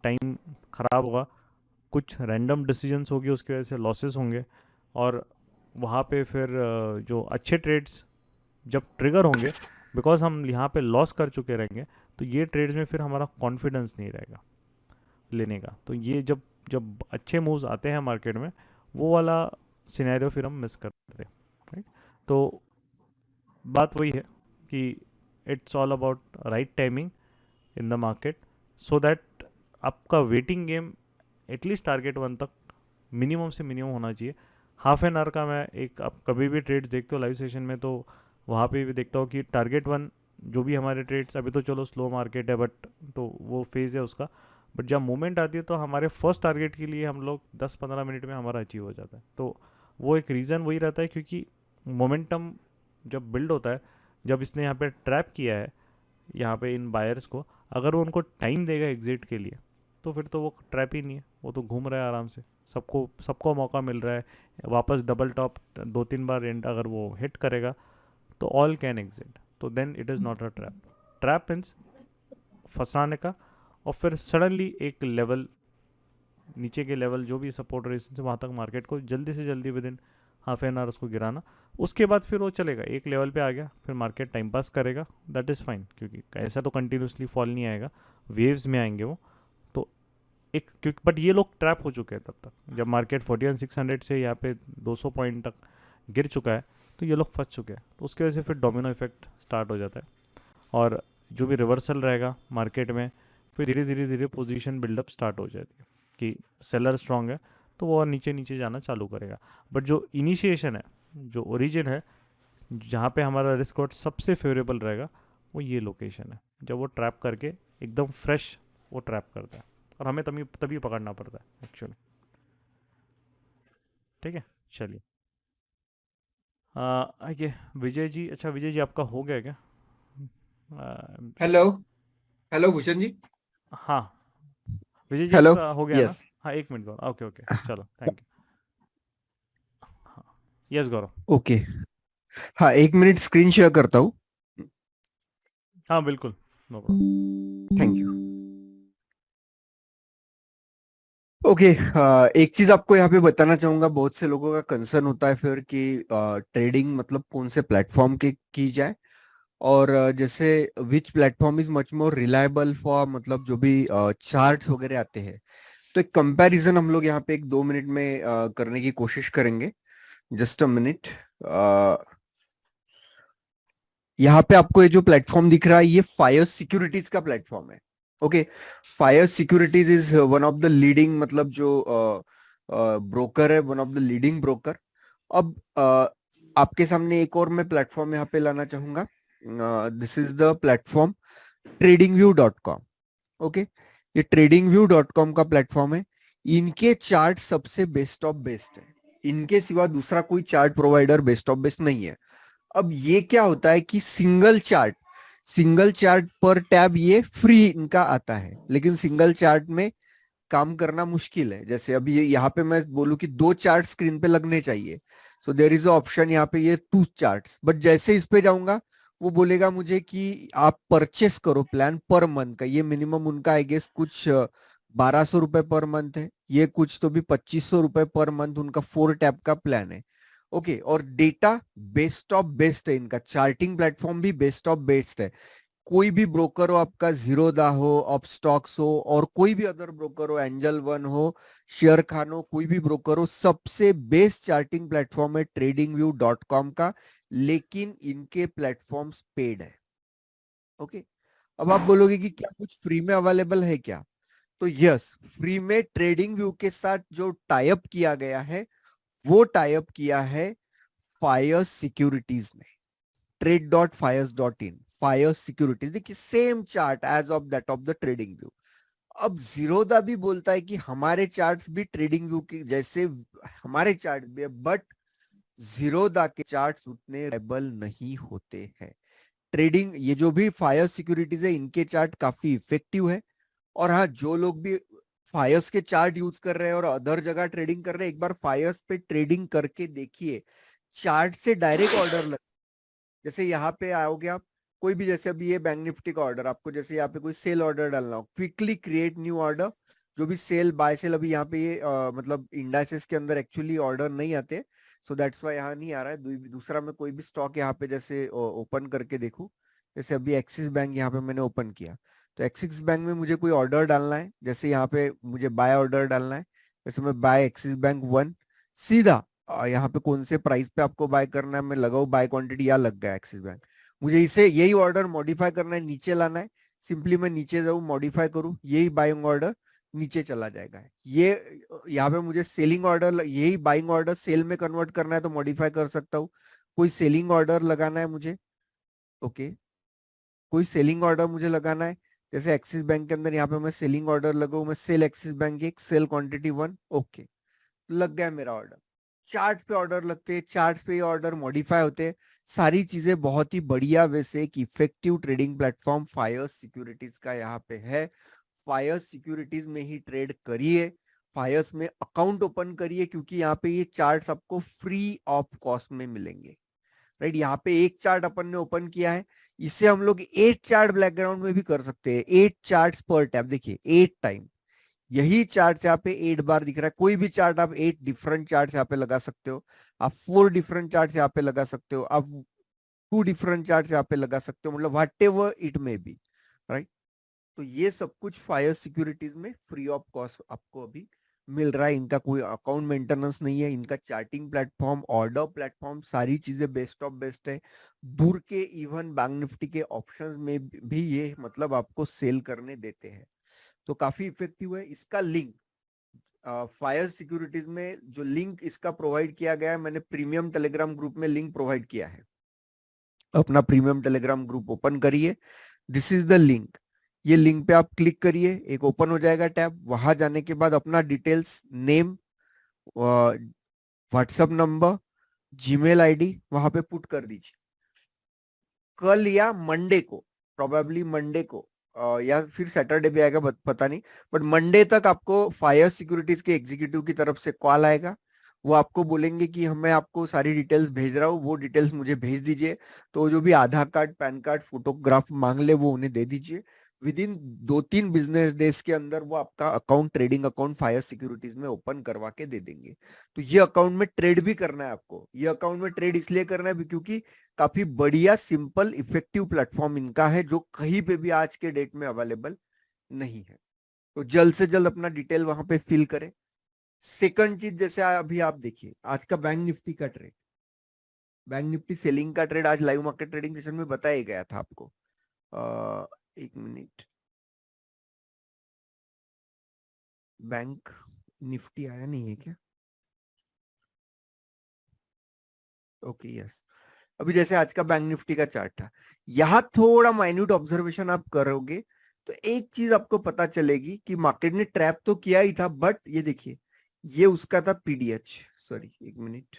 टाइम ख़राब होगा, कुछ रैंडम डिसीजंस होगी, उसकी वजह से लॉसेस होंगे, और वहाँ पे फिर जो अच्छे ट्रेड्स जब ट्रिगर होंगे, बिकॉज हम यहाँ पे लॉस कर चुके रहेंगे, तो ये ट्रेड्स में फिर हमारा कॉन्फिडेंस नहीं रहेगा लेने का। तो ये जब जब अच्छे मूव्स आते हैं मार्केट में, वो वाला सिनेरियो फिर हम मिस करते हैं, राइट। तो बात वही है कि it's all about right timing in the market, so that आपका वेटिंग गेम एटलीस्ट टारगेट 1 तक मिनिमम से मिनिमम होना चाहिए। हाफ एन आवर का मैं एक, आप कभी भी ट्रेड्स देखते हो लाइव सेशन में, तो वहाँ पे भी देखता हूँ कि टारगेट 1 जो भी हमारे ट्रेड्स, अभी तो चलो स्लो मार्केट है, बट तो वो फेज़ है उसका, बट जब मूवमेंट आती है तो हमारे फर्स्ट टारगेट के लिए हम लोग 10-15 मिनट में हमारा अचीव हो जाता है। तो वो एक रीज़न वही रहता है, क्योंकि मोमेंटम जब बिल्ड होता है, जब इसने यहाँ पे ट्रैप किया है यहाँ पे इन बायर्स को, अगर वो उनको टाइम देगा एग्जिट के लिए, तो फिर तो वो ट्रैप ही नहीं है, वो तो घूम रहा है आराम से, सबको मौका मिल रहा है, वापस डबल टॉप 2-3 बार एंड अगर वो हिट करेगा तो ऑल कैन एग्जिट, तो then it is not a trap. Trap means फंसाने का, और फिर सडनली एक लेवल, नीचे के लेवल जो भी सपोर्ट रेजिस्टेंस है वहाँ तक मार्केट को जल्दी से जल्दी with in half an hour उसको गिराना, उसके बाद फिर वो चलेगा, एक लेवल पे आ गया फिर मार्केट टाइम पास करेगा, दैट इज़ फाइन, क्योंकि ऐसा तो कंटिन्यूसली फॉल नहीं आएगा, वेव्स में आएंगे वो। तो एक, क्योंकि बट ये लोग ट्रैप हो चुके हैं तब तक, जब मार्केट 41,600 से यहाँ पे 200 पॉइंट तक गिर चुका है, तो ये लोग फंस चुके हैं, तो उसकी वजह से फिर डोमिनो इफेक्ट स्टार्ट हो जाता है, और जो भी रिवर्सल रहेगा मार्केट में, फिर धीरे धीरे धीरे पोजीशन बिल्डअप स्टार्ट हो जाती है कि सेलर स्ट्रांग है तो वो नीचे नीचे जाना चालू करेगा। बट जो इनिशिएशन है, जो ओरिजिन है, जहाँ पे हमारा रिस्क वॉट सबसे फेवरेबल रहेगा, वो ये लोकेशन है, जब वो ट्रैप करके एकदम फ्रेश वो ट्रैप करता है, और हमें तभी पकड़ना पड़ता है एक्चुअली। ठीक है, चलिए आइए विजय जी। अच्छा विजय जी, आपका हो गया क्या? Hello hello Bhushan ji. हाँ विजय जी, हेलो। आपका हो गया ना? यस हाँ 1 मिनट गौरव, ओके ओके चलो थैंक यू। हाँ यस गौरव। ओके। हाँ 1 मिनट स्क्रीन शेयर करता हूँ। हाँ बिल्कुल, no problem. Thank you. Okay. एक चीज आपको यहाँ पे बताना चाहूंगा, बहुत से लोगों का कंसर्न होता है फिर कि ट्रेडिंग मतलब कौन से प्लेटफॉर्म के की जाए, और जैसे which platform is much more reliable for मतलब जो भी चार्ट्स वगैरह आते हैं। तो एक कंपैरिजन हम लोग यहाँ पे 1-2 मिनट में करने की कोशिश करेंगे। Just a minute. यहाँ पे आपको ये जो प्लेटफॉर्म दिख रहा है, ये फायर सिक्योरिटीज का प्लेटफॉर्म है। Okay, fire securities is one of the leading, मतलब जो ब्रोकर है, one of the leading broker. अब आपके सामने एक और मैं प्लेटफॉर्म यहाँ पे लाना चाहूंगा. This is the platform tradingview.com. Okay, ये tradingview.com का प्लेटफॉर्म है. इनके चार्ट सबसे बेस्ट ऑफ बेस्ट है. इनके सिवा दूसरा कोई chart provider best of best नहीं है. अब ये क्या होता है कि सिंगल चार्ट पर टैब ये फ्री इनका आता है, लेकिन सिंगल चार्ट में काम करना मुश्किल है. जैसे अभी यहाँ पे मैं बोलूं कि 2 चार्ट स्क्रीन पे लगने चाहिए, so there is a option यहाँ पे ये 2 चार्ट्स. बट जैसे इस पे जाऊंगा वो बोलेगा मुझे कि आप परचेस करो प्लान पर मंथ का. ये मिनिमम उनका आई गेस कुछ 1200 रुपए पर मंथ है. ये कुछ तो भी 2500 रुपए पर मंथ उनका 4 टैब का प्लान है. ओके, और डेटा बेस्ट ऑफ बेस्ट है इनका. चार्टिंग प्लेटफॉर्म भी बेस्ट ऑफ बेस्ट है. कोई भी ब्रोकर हो, आपका जीरोदा हो, अपस्टॉक्स हो, और कोई भी अदर ब्रोकर हो, एंजल वन हो, शेयर खान हो, कोई भी ब्रोकर हो, सबसे बेस्ट चार्टिंग प्लेटफॉर्म है tradingview.com का. लेकिन इनके प्लेटफॉर्म्स पेड है. ओके, अब आप बोलोगे कि क्या कुछ फ्री में अवेलेबल है क्या? तो यस, फ्री में ट्रेडिंग व्यू के साथ जो टाई अप किया गया है वो टाई अप किया है फायर्स सिक्योरिटीज ने. trade.fires.in, Fyers securities. देखिए same chart as of that of the trading view. अब जीरोदा भी बोलता है कि हमारे चार्ट्स भी ट्रेडिंग व्यू के जैसे हमारे चार्ट भी है, बट जीरोदा के चार्ट्स उतने रेबल नहीं होते हैं. ट्रेडिंग ये जो भी फायर सिक्योरिटीज है इनके चार्ट काफी इफेक्टिव है. और हाँ, जो लोग भी फायर्स के चार्ट यूज कर रहे हैं और अदर जगह ट्रेडिंग कर रहे हैं, एक बार फायर्स पे ट्रेडिंग करके देखिए. चार्ट से डायरेक्ट ऑर्डर लग, जैसे यहाँ पे आओगे आप, कोई भी, जैसे अभी ये बैंक निफ्टी का ऑर्डर, आपको जैसे यहाँ पे कोई सेल ऑर्डर डालना हो, क्विकली क्रिएट न्यू ऑर्डर. जो भी सेल बाय सेल, अभी यहाँ पे ये मतलब इंडाइसेस के अंदर एक्चुअली ऑर्डर नहीं आते, सो दैट्स वाई यहाँ नहीं आ रहा है. दूसरा मैं कोई भी स्टॉक यहाँ पे जैसे ओपन करके देखूं, जैसे अभी एक्सिस बैंक यहाँ पे मैंने ओपन किया, तो एक्सिस बैंक में मुझे कोई ऑर्डर डालना है, जैसे यहाँ पे मुझे बाय ऑर्डर डालना है, जैसे मैं बाय एक्सिस बैंक 1, सीधा यहाँ पे कौन से प्राइस पे आपको बाय करना है, मैं लगाऊ बाय क्वांटिटी, या लग गया एक्सिस बैंक. मुझे इसे यही ऑर्डर मॉडिफाई करना है, नीचे लाना है, सिंपली मैं नीचे जाऊँ, मॉडिफाई करूँ, यही बाइंग ऑर्डर नीचे चला जाएगा. ये यहाँ पे मुझे सेलिंग ऑर्डर, यही बाइंग ऑर्डर सेल में कन्वर्ट करना है तो मॉडिफाई कर सकता हूँ. कोई सेलिंग ऑर्डर लगाना है मुझे, ओके, कोई सेलिंग ऑर्डर मुझे लगाना है, जैसे एक्सिस बैंक के अंदर यहाँ पे मैं सेलिंग ऑर्डर लगाऊ, मैं sell Axis Bank 1, sell quantity 1, okay, लग गया मेरा ऑर्डर. चार्ट पे ऑर्डर लगते हैं, चार्ट पे ऑर्डर मॉडिफाई होते हैं. सारी चीजें बहुत ही बढ़िया वे से एक effective trading platform Fyers securities का यहाँ पे है. फायर्स सिक्योरिटीज में ही ट्रेड करिए, फायर्स में अकाउंट ओपन करिए, क्योंकि यहाँ पे ये चार्ट्स आपको फ्री ऑफ कॉस्ट में मिलेंगे. राइट, यहाँ पे एक चार्ट अपन ने ओपन किया है, इससे हम लोग 8 चार्ट बैकग्राउंड में भी कर सकते हैं. 8 चार्ट्स पर टैब, देखिए 8 टाइम. यही चार्ट यहाँ पे 8 बार दिख रहा है. कोई भी चार्ट आप 8 डिफरेंट चार्ट यहाँ पे लगा सकते हो, आप 4 डिफरेंट चार्ट यहाँ पे लगा सकते हो, आप 2 डिफरेंट चार्ट यहाँ पे लगा सकते हो, मतलब what ever it may be. Right, तो ये सब कुछ फायर सिक्योरिटीज में फ्री ऑफ कॉस्ट आपको अभी मिल रहा है. इनका कोई अकाउंट मेंटेनेंस नहीं है, इनका चार्टिंग प्लेटफॉर्म, ऑर्डर प्लेटफॉर्म, सारी चीजें बेस्ट ऑफ बेस्ट है. दूर के इवन बैंक निफ्टी के ऑप्शंस में भी ये मतलब आपको सेल करने देते हैं, तो काफी इफेक्टिव है. इसका लिंक फायर सिक्योरिटीज में जो लिंक इसका प्रोवाइड किया गया है, मैंने प्रीमियम टेलीग्राम ग्रुप में लिंक प्रोवाइड किया है. अपना प्रीमियम टेलीग्राम ग्रुप ओपन करिए, दिस इज द लिंक. ये लिंक पे आप क्लिक करिए, एक ओपन हो जाएगा टैब. वहां जाने के बाद अपना details, name, WhatsApp number, Gmail ID वहां पे पुट कर दीजिए. कल या मंडे को, प्रोबेबली मंडे को या फिर सैटरडे भी आएगा, पता नहीं, बट मंडे तक आपको फायर सिक्योरिटीज के एग्जीक्यूटिव की तरफ से कॉल आएगा. वो आपको बोलेंगे कि मैं आपको सारी डिटेल्स भेज रहा हूँ, वो डिटेल्स मुझे भेज दीजिए. तो जो भी आधार कार्ड, पैन कार्ड, फोटोग्राफ मांग ले वो उन्हें दे दीजिए. विद इन 2-3 बिजनेस डेज के अंदर वो आपका account, trading account fire securities में ओपन करवा के दे देंगे. तो ये अकाउंट में ट्रेड भी करना है आपको. ये अकाउंट में ट्रेड इसलिए करना है क्योंकि काफी बढ़िया, सिंपल, इफेक्टिव प्लेटफॉर्म इनका है, जो कहीं पे भी आज के डेट में अवेलेबल नहीं है. तो जल्द से जल्द अपना डिटेल वहां पे फिल करें. सेकंड चीज, जैसे अभी आप देखिए आज का बैंक निफ्टी का ट्रेड, बैंक निफ्टी सेलिंग का ट्रेड आज लाइव मार्केट ट्रेडिंग सेशन में बताया गया था आपको. एक मिनट, बैंक निफ्टी आया नहीं है क्या? Okay yes. अभी जैसे आज का बैंक निफ्टी का चार्ट था, यहाँ थोड़ा माइन्यूट ऑब्जर्वेशन आप करोगे तो एक चीज आपको पता चलेगी कि मार्केट ने ट्रैप तो किया ही था, बट ये देखिए ये उसका था पीडीएच, सॉरी एक मिनट,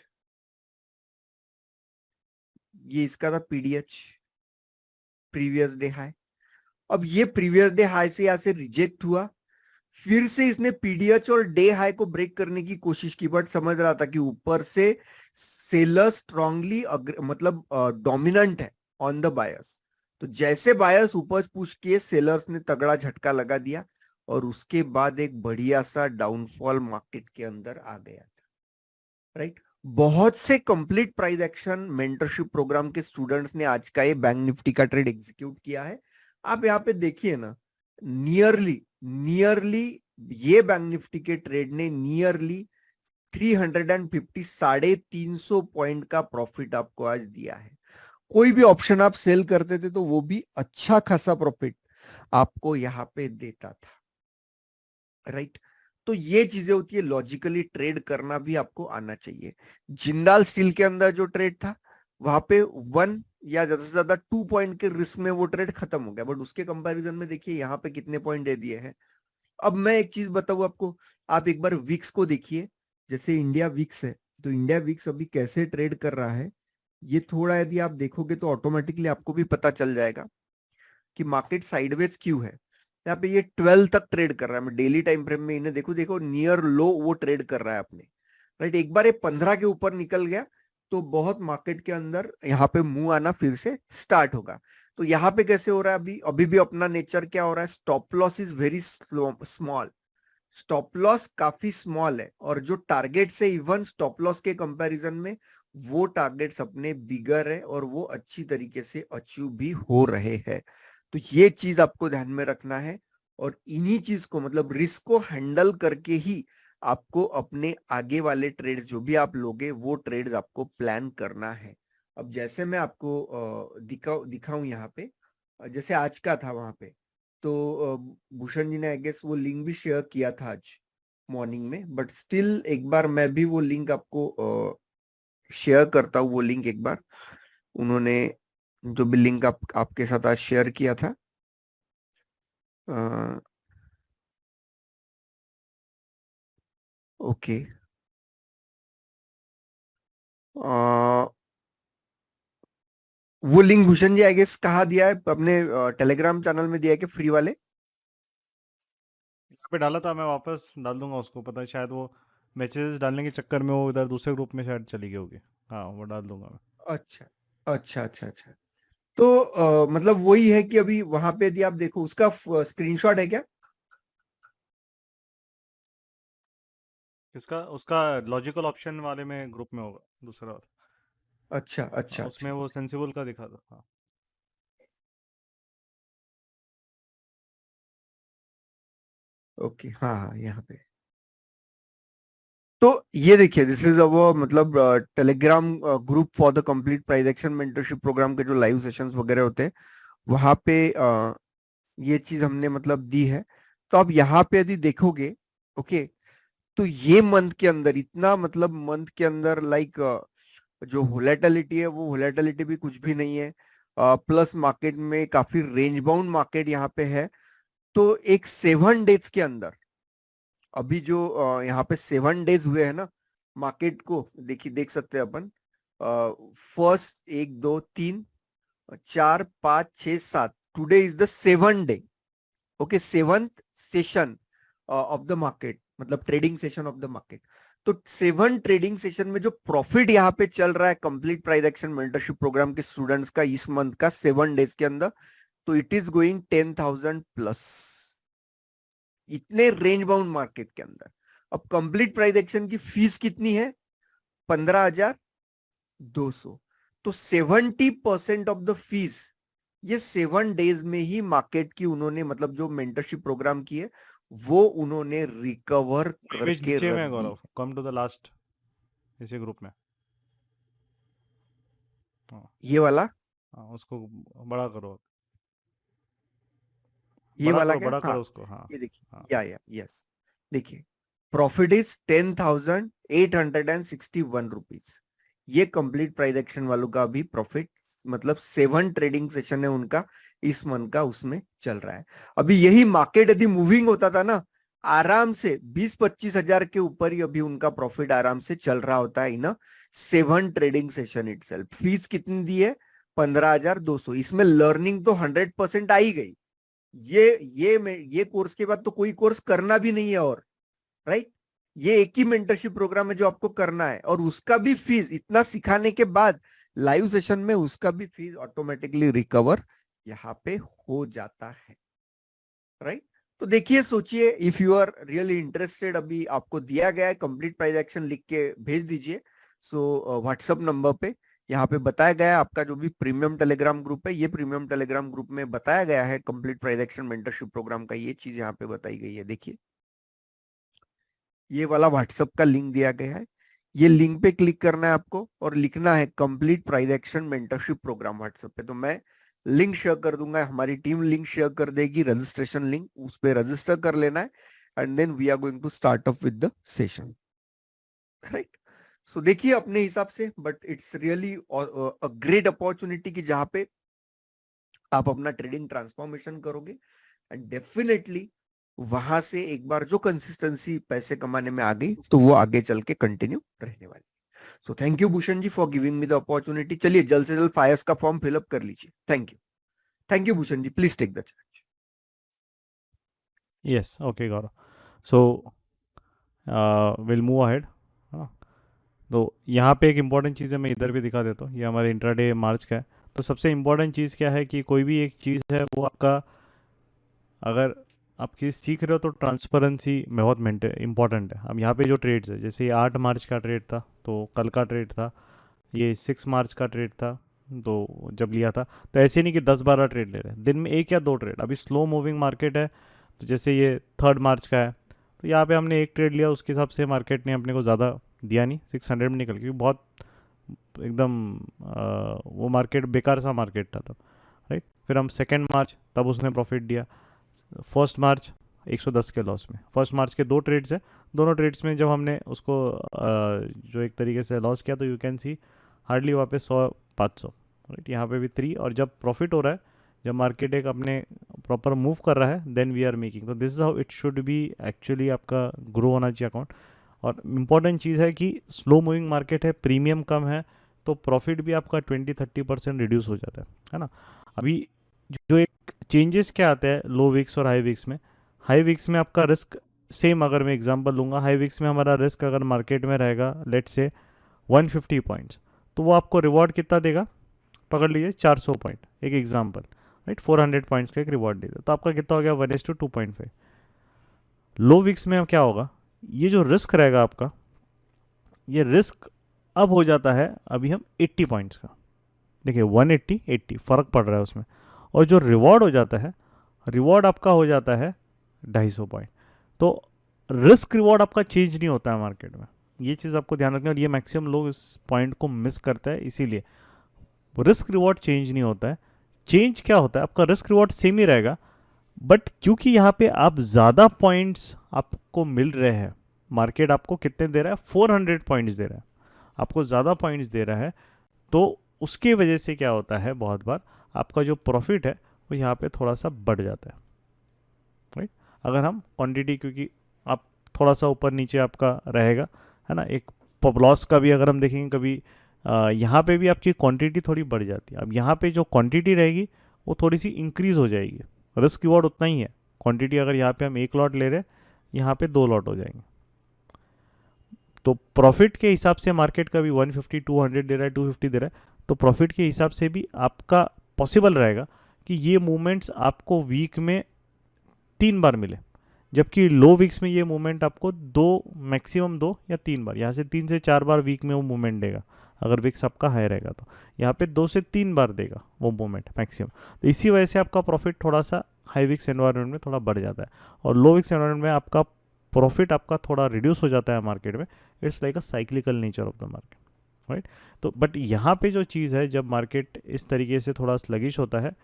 ये इसका था पीडीएच, प्रीवियस डे हाई। अब ये प्रीवियस डे हाई से यहाँ से रिजेक्ट हुआ, फिर से इसने पीडीएच और डे हाई को ब्रेक करने की कोशिश की, बट समझ रहा था कि ऊपर से सेलर स्ट्रांगली मतलब डोमिनेंट है ऑन द बायर्स। तो जैसे बायर्स ऊपर पुश किए, सेलर्स ने तगड़ा झटका लगा दिया और उसके बाद एक बढ़िया सा डाउनफॉल मार्केट के अंदर आ गया था, राइट। बहुत से complete price action mentorship program के स्टूडेंट्स ने आज का ये बैंक निफ्टी का ट्रेड एग्जीक्यूट किया है। आप यहाँ पे देखिए ना, नियरली ये बैंक निफ्टी के ट्रेड ने नियरली 350 350 पॉइंट का प्रॉफिट आपको आज दिया है। कोई भी ऑप्शन आप सेल करते थे तो वो भी अच्छा खासा प्रॉफिट आपको यहाँ पे देता था, राइट। तो ये चीजें होती है, लॉजिकली ट्रेड करना भी आपको आना चाहिए। जिंदाल स्टील के अंदर जो ट्रेड था वहां पे 1 या ज्यादा से ज्यादा 2 पॉइंट के रिस्क में वो ट्रेड खत्म हो गया, बट उसके कंपैरिजन में देखिए यहाँ पे कितने पॉइंट दे दिए हैं। अब मैं एक चीज बताऊं आपको, आप एक बार विक्स को देखिए, जैसे इंडिया विक्स है, तो इंडिया विक्स अभी कैसे ट्रेड कर रहा है, ये थोड़ा यदि आप देखोगे तो ऑटोमेटिकली आपको भी पता चल जाएगा कि मार्केट साइडवेज क्यों है। यहाँ पे ये 12 तक ट्रेड कर रहा है, मैं डेली टाइम फ्रेम में इन्हें देखो नियर लो वो ट्रेड कर रहा है अपने, राइट। एक बार ये 15 के ऊपर निकल गया तो बहुत मार्केट के अंदर यहाँ पे मुंह आना फिर से स्टार्ट होगा। तो यहाँ पे कैसे हो रहा है, अभी भी अपना नेचर क्या हो रहा है, stop loss is very small, stop loss काफी स्मॉल है, और जो टारगेट से इवन स्टॉप लॉस के कंपैरिजन में वो टारगेट्स अपने बिगर है और वो अच्छी तरीके से अचीव भी हो रहे हैं। तो ये चीज आपको ध्यान में रखना है, और इन्हीं चीज को मतलब रिस्क को हैंडल करके ही आपको अपने आगे वाले ट्रेड्स जो भी आप लोगे वो ट्रेड्स आपको प्लान करना है। अब जैसे मैं आपको दिखाऊं यहाँ पे, जैसे आज का था वहां पे, तो भूषण जी ने आई गेस वो लिंक भी शेयर किया था आज मॉर्निंग में, बट स्टिल एक बार मैं भी वो लिंक आपको शेयर करता हूँ। वो लिंक एक बार उन्होंने जो भी लिंक आपके साथ आज शेयर किया था, ओके, वो link Bhushan ji I guess कहाँ दिया है, अपने टेलीग्राम चैनल में दिया है कि फ्री वाले? यहाँ पे डाला था, मैं वापस डाल दूंगा उसको, पता है शायद वो मैसेज डालने के चक्कर में वो इधर दूसरे ग्रुप में शायद चली गई होगी। हाँ वो डाल दूंगा मैं। अच्छा अच्छा अच्छा अच्छा। तो मतलब वही है कि अभी वहां पे यदि आप देखो, उसका स्क्रीनशॉट है क्या? इसका उसका लॉजिकल ऑप्शन वाले में ग्रुप में होगा दूसरा वाला। अच्छा अच्छा उसमें अच्छा, वो सेंसिबल का दिखा था। हाँ ओके, हाँ हाँ यहाँ पे। तो ये देखिए, दिस इज अवर मतलब Telegram group for the complete price action mentorship program के जो लाइव सेशंस वगैरह होते हैं वहां पे ये चीज हमने मतलब दी है। तो आप यहाँ पे यदि देखोगे, ओके, तो ये मंथ के अंदर इतना मतलब मंथ के अंदर लाइक जो वोलेटिलिटी है वो वोलेटिलिटी भी कुछ भी नहीं है, प्लस मार्केट में काफी रेंज बाउंड मार्केट यहाँ पे है। तो एक 7 डेज के अंदर अभी जो यहाँ पे 7 डेज हुए हैं ना मार्केट को, देखिए देख सकते हैं अपन, first 1 2 3 4 5 6 7, today is the 7th day, okay, 7th session of the market, मतलब trading session of the market. तो 7 ट्रेडिंग सेशन में जो प्रॉफिट यहाँ पे चल रहा है complete price action mentorship program के स्टूडेंट्स का इस मंथ का 7 डेज के अंदर, तो इट इज गोइंग 10,000 प्लस, इतने रेंज बाउंड मार्केट के अंदर। अब कंप्लीट प्राइस एक्शन की फीस कितनी है? 15,200। तो 70% ऑफ द फीस ये 7 डेज में ही मार्केट की उन्होंने मतलब जो मेंटरशिप प्रोग्राम की है वो उन्होंने रिकवर इमेज करके नीचे रख में दी। गौरव, कम टू द लास्ट इसी ग्रुप में। हाँ ये वाला, हाँ उसको बड़ा करो, ये वाला क्या? बड़ा हाँ, करो उसको। हाँ ये देखिए, हाँ या यस, देखिए प्रॉफिट इज 10,861 रुपीज। ये कंप्लीट प्राइस एक्शन वालों का अभी प्रॉफिट मतलब 7 ट्रेडिंग सेशन है उनका इस मंथ का, उसमें चल रहा है। अभी यही मार्केट यदि मूविंग होता था ना, आराम से 20-25 हजार के ऊपर ही अभी उनका प्रॉफिट आराम से चल रहा होता है इन 7 ट्रेडिंग सेशन इटसेल्फ। फीस कितनी दी है? 15,200। इसमें लर्निंग तो 100% आई गई। ये कोर्स के बाद तो कोई कोर्स करना भी नहीं है और, राइट? ये एक ही मेंटरशिप प्रोग्राम है जो आपको करना है, और उसका भी फीस इतना सिखाने के बाद लाइव सेशन में उसका भी फीस ऑटोमेटिकली रिकवर यहाँ पे हो जाता है, राइट? तो देखिए, सोचिए, if you are really interested, अभी आपको दिया गया है कंप्लीट प्राइस एक्शन, लिख के भेज दीजिए। सो व्हाट्सएप नंबर पे यहाँ पे बताया गया है आपका जो भी प्रीमियम टेलीग्राम ग्रुप है, ये प्रीमियम टेलीग्राम ग्रुप में बताया गया है complete price action mentorship program का, ये चीज यहाँ पे बताई गई है। देखिए, ये वाला व्हाट्सएप का लिंक दिया गया है, ये लिंक पे क्लिक करना है आपको और लिखना है complete price action mentorship program WhatsApp पे। तो मैं लिंक शेयर कर दूंगा, हमारी टीम लिंक शेयर कर देगी, रजिस्ट्रेशन लिंक, उस पे रजिस्टर कर लेना है, and then we are going to start up with the session, right? So देखिए अपने हिसाब से, but it's really a great opportunity कि जहां पे आप अपना ट्रेडिंग ट्रांसफॉर्मेशन करोगे, एंड डेफिनेटली वहां से एक बार जो कंसिस्टेंसी पैसे कमाने में आ गई तो वो आगे चल के कंटिन्यू रहने वाली। So thank you Bhushan ji for giving me the opportunity. चलिए जल्द से जल्द फायर्स का फॉर्म फिलअप कर लीजिए। Thank you Bhushan ji, please take the charge. Yes, okay Gaurav. So will move ahead. तो यहाँ पे एक इम्पॉर्टेंट चीज़ है, मैं इधर भी दिखा देता हूँ, ये हमारे इंट्राडे मार्च का है। तो सबसे इम्पॉर्टेंट चीज़ क्या है कि कोई भी एक चीज़ है वो आपका, अगर आप चीज़ सीख रहे हो तो ट्रांसपेरेंसी बहुत इम्पॉर्टेंट है। अब यहाँ पे जो ट्रेड्स है, जैसे ये 8 मार्च का ट्रेड था तो कल का ट्रेड था, ये 6 मार्च का ट्रेड था तो जब लिया था, तो ऐसे नहीं कि 10-12 ट्रेड ले रहे हैं, दिन में 1 या 2 ट्रेड। अभी स्लो मूविंग मार्केट है, तो जैसे ये 3 मार्च का है, तो यहाँ पे हमने 1 ट्रेड लिया, उसके हिसाब से मार्केट ने अपने को ज़्यादा दिया नहीं, 600 में निकल, क्योंकि बहुत एकदम वो मार्केट बेकार सा मार्केट था तब, राइट? फिर हम 2 मार्च, तब उसने प्रॉफिट दिया। 1 मार्च 110 के लॉस में। 1 मार्च के 2 ट्रेड्स है, दोनों ट्रेड्स में जब हमने उसको जो एक तरीके से लॉस किया, तो यू कैन सी हार्डली वहाँ पे 100-500, राइट? यहाँ पे भी 3, और जब प्रॉफिट हो रहा है, जब मार्केट एक अपने प्रॉपर मूव कर रहा है, देन वी आर मेकिंग। तो this is how it should be actually, आपका ग्रो होना चाहिए अकाउंट। और इम्पॉर्टेंट चीज़ है कि स्लो मूविंग मार्केट है, प्रीमियम कम है, तो प्रॉफिट भी आपका 20-30% रिड्यूस हो जाता है ना? अभी जो एक चेंजेस क्या आते हैं लो विक्स और हाई विक्स में, हाई विक्स में आपका रिस्क सेम, अगर मैं एग्जांपल लूँगा, हाई विक्स में हमारा रिस्क अगर मार्केट में रहेगा लेट्स से 150 पॉइंट्स, तो वो आपको रिवॉर्ड कितना देगा? पकड़ लीजिए 400 पॉइंट, एक एग्जांपल, राइट? 400 पॉइंट्स का एक रिवॉर्ड देगा, तो आपका कितना हो गया? 1:2.5। लो विक्स में क्या होगा? ये जो रिस्क रहेगा आपका, ये रिस्क अब हो जाता है अभी हम 80 पॉइंट्स का, देखिए 180-80 फ़र्क पड़ रहा है उसमें, और जो रिवॉर्ड हो जाता है, रिवॉर्ड आपका हो जाता है 250 पॉइंट। तो रिस्क रिवॉर्ड आपका चेंज नहीं होता है मार्केट में, ये चीज़ आपको ध्यान रखना, और ये मैक्सिमम लोग इस पॉइंट को मिस करते हैं। इसीलिए रिस्क रिवॉर्ड चेंज नहीं होता है। चेंज क्या होता है? आपका रिस्क रिवॉर्ड सेम ही रहेगा, बट क्योंकि यहाँ पे आप ज़्यादा पॉइंट्स आपको मिल रहे हैं, मार्केट आपको कितने दे रहा है? 400 पॉइंट्स दे रहा है, आपको ज़्यादा पॉइंट्स दे रहा है, तो उसके वजह से क्या होता है, बहुत बार आपका जो प्रॉफिट है वो यहाँ पे थोड़ा सा बढ़ जाता है, राइट? अगर हम क्वांटिटी, क्योंकि आप थोड़ा सा ऊपर नीचे आपका रहेगा, है ना? एक लॉस का भी अगर हम देखेंगे कभी, यहाँ पे भी आपकी क्वांटिटी थोड़ी बढ़ जाती है। अब यहाँ पे जो क्वांटिटी रहेगी वो थोड़ी सी इंक्रीज़ हो जाएगी, रिस्क रिवॉर्ड उतना ही है। क्वांटिटी अगर यहाँ पे हम 1 लॉट ले रहे हैं, यहाँ पे 2 लॉट हो जाएंगे, तो प्रॉफिट के हिसाब से मार्केट का भी 150 200 दे रहा है, 250 दे रहा है, तो प्रॉफिट के हिसाब से भी आपका पॉसिबल रहेगा कि ये मूवमेंट्स आपको वीक में 3 बार मिले, जबकि लो वीक्स में ये मूवमेंट आपको मैक्सिमम 2 या 3 बार, यहाँ से 3 से 4 बार वीक में वो मूवमेंट देगा। अगर विक्स आपका हाई रहेगा तो यहाँ पे 2 से 3 बार देगा वो मूवमेंट मैक्सिमम। तो इसी वजह से आपका प्रॉफिट थोड़ा सा हाई विक्स एनवायरनमेंट में थोड़ा बढ़ जाता है, और लो विक्स एनवायरनमेंट में आपका प्रॉफिट आपका थोड़ा रिड्यूस हो जाता है मार्केट में। It's like a cyclical nature of the market, right? तो बट यहाँ पे जो चीज़ है, जब मार्केट इस तरीके से थोड़ा स्लगिश होता है,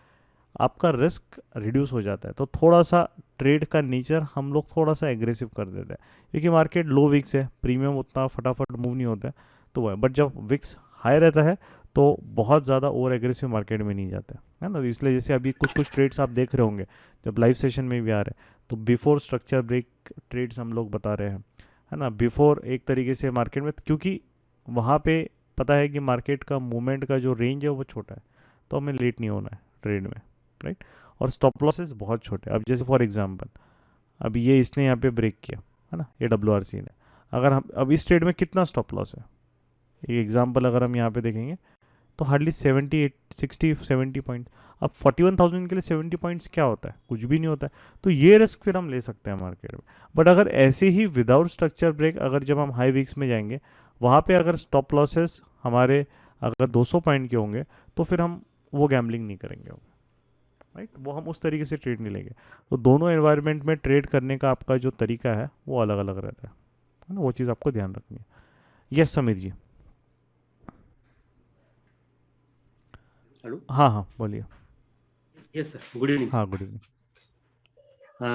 आपका रिस्क रिड्यूस हो जाता है, तो थोड़ा सा ट्रेड का नेचर हम लोग थोड़ा सा एग्रेसिव कर देते हैं, क्योंकि मार्केट लो विक्स है, प्रीमियम उतना फटाफट मूव नहीं होता है, तो वह। बट जब विक्स हाई रहता है तो बहुत ज़्यादा ओवर एग्रेसिव मार्केट में नहीं जाता है ना। तो इसलिए जैसे अभी कुछ कुछ ट्रेड्स आप देख रहे होंगे जब लाइव सेशन में भी आ रहे हैं, तो बिफोर स्ट्रक्चर ब्रेक ट्रेड्स हम लोग बता रहे हैं, है ना, बिफोर एक तरीके से मार्केट में, क्योंकि वहाँ पे पता है कि मार्केट का मूवमेंट का जो रेंज है वो छोटा है, तो हमें लेट नहीं होना है ट्रेड में, राइट। और स्टॉप लॉसेस बहुत छोटे। अब जैसे फॉर एग्जांपल अभी ये इसने यहाँ पे ब्रेक किया, है ना, ये WRC ने, अगर हम अब इस ट्रेड में कितना स्टॉप लॉस है, एक एग्जांपल अगर हम यहाँ पे देखेंगे तो हार्डली 70 पॉइंट। अब 41,000 के लिए 70 पॉइंट्स क्या होता है, कुछ भी नहीं होता है। तो ये रिस्क फिर हम ले सकते हैं मार्केट में। बट अगर ऐसे ही विदाउट स्ट्रक्चर ब्रेक अगर जब हम हाई वीक्स में जाएंगे, वहाँ पे अगर स्टॉप लॉसेस हमारे अगर 200 पॉइंट के होंगे तो फिर हम वो गैम्बलिंग नहीं करेंगे, राइट, वो हम उस तरीके से ट्रेड नहीं लेंगे। तो दोनों एनवायरनमेंट में ट्रेड करने का आपका जो तरीका है वो अलग अलग रहता है ना, वो चीज़ आपको ध्यान रखनी है। यस समीर जी। हेलो। हाँ हाँ बोलिए। Yes sir, good evening. हाँ good evening.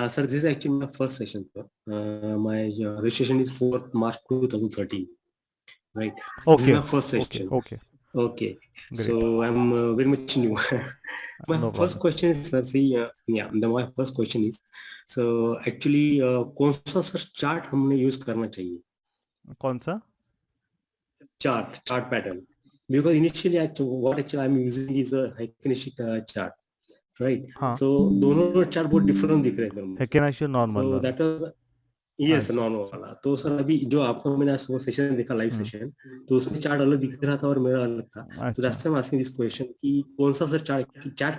Sir, this is actually my first session sir. My registration is 4th March 2013, right? This is Okay, my first session. okay, Okay. great. So I'm very much new. My No first problem. question is sir, my first question is, so actually कौन सा sir chart हमने use करना चाहिए? कौन सा chart pattern? Because initially what actually I'm using is a Heikineshik chart, right? हाँ So दोनों chart बहुत डिफरेंट दिख रहे हैं। हेकेनाशी नॉर्मल So वाला। that was यस अच्छा। नॉर्मल वाला। तो सर अभी जो आपको मैंने आज वो सेशन देखा, लाइव सेशन, तो उसमें चार्ट अलग दिख रहा था और मेरा अलग था। तो अच्छा that's why I am asking this question कि कौन सा सर चार्ट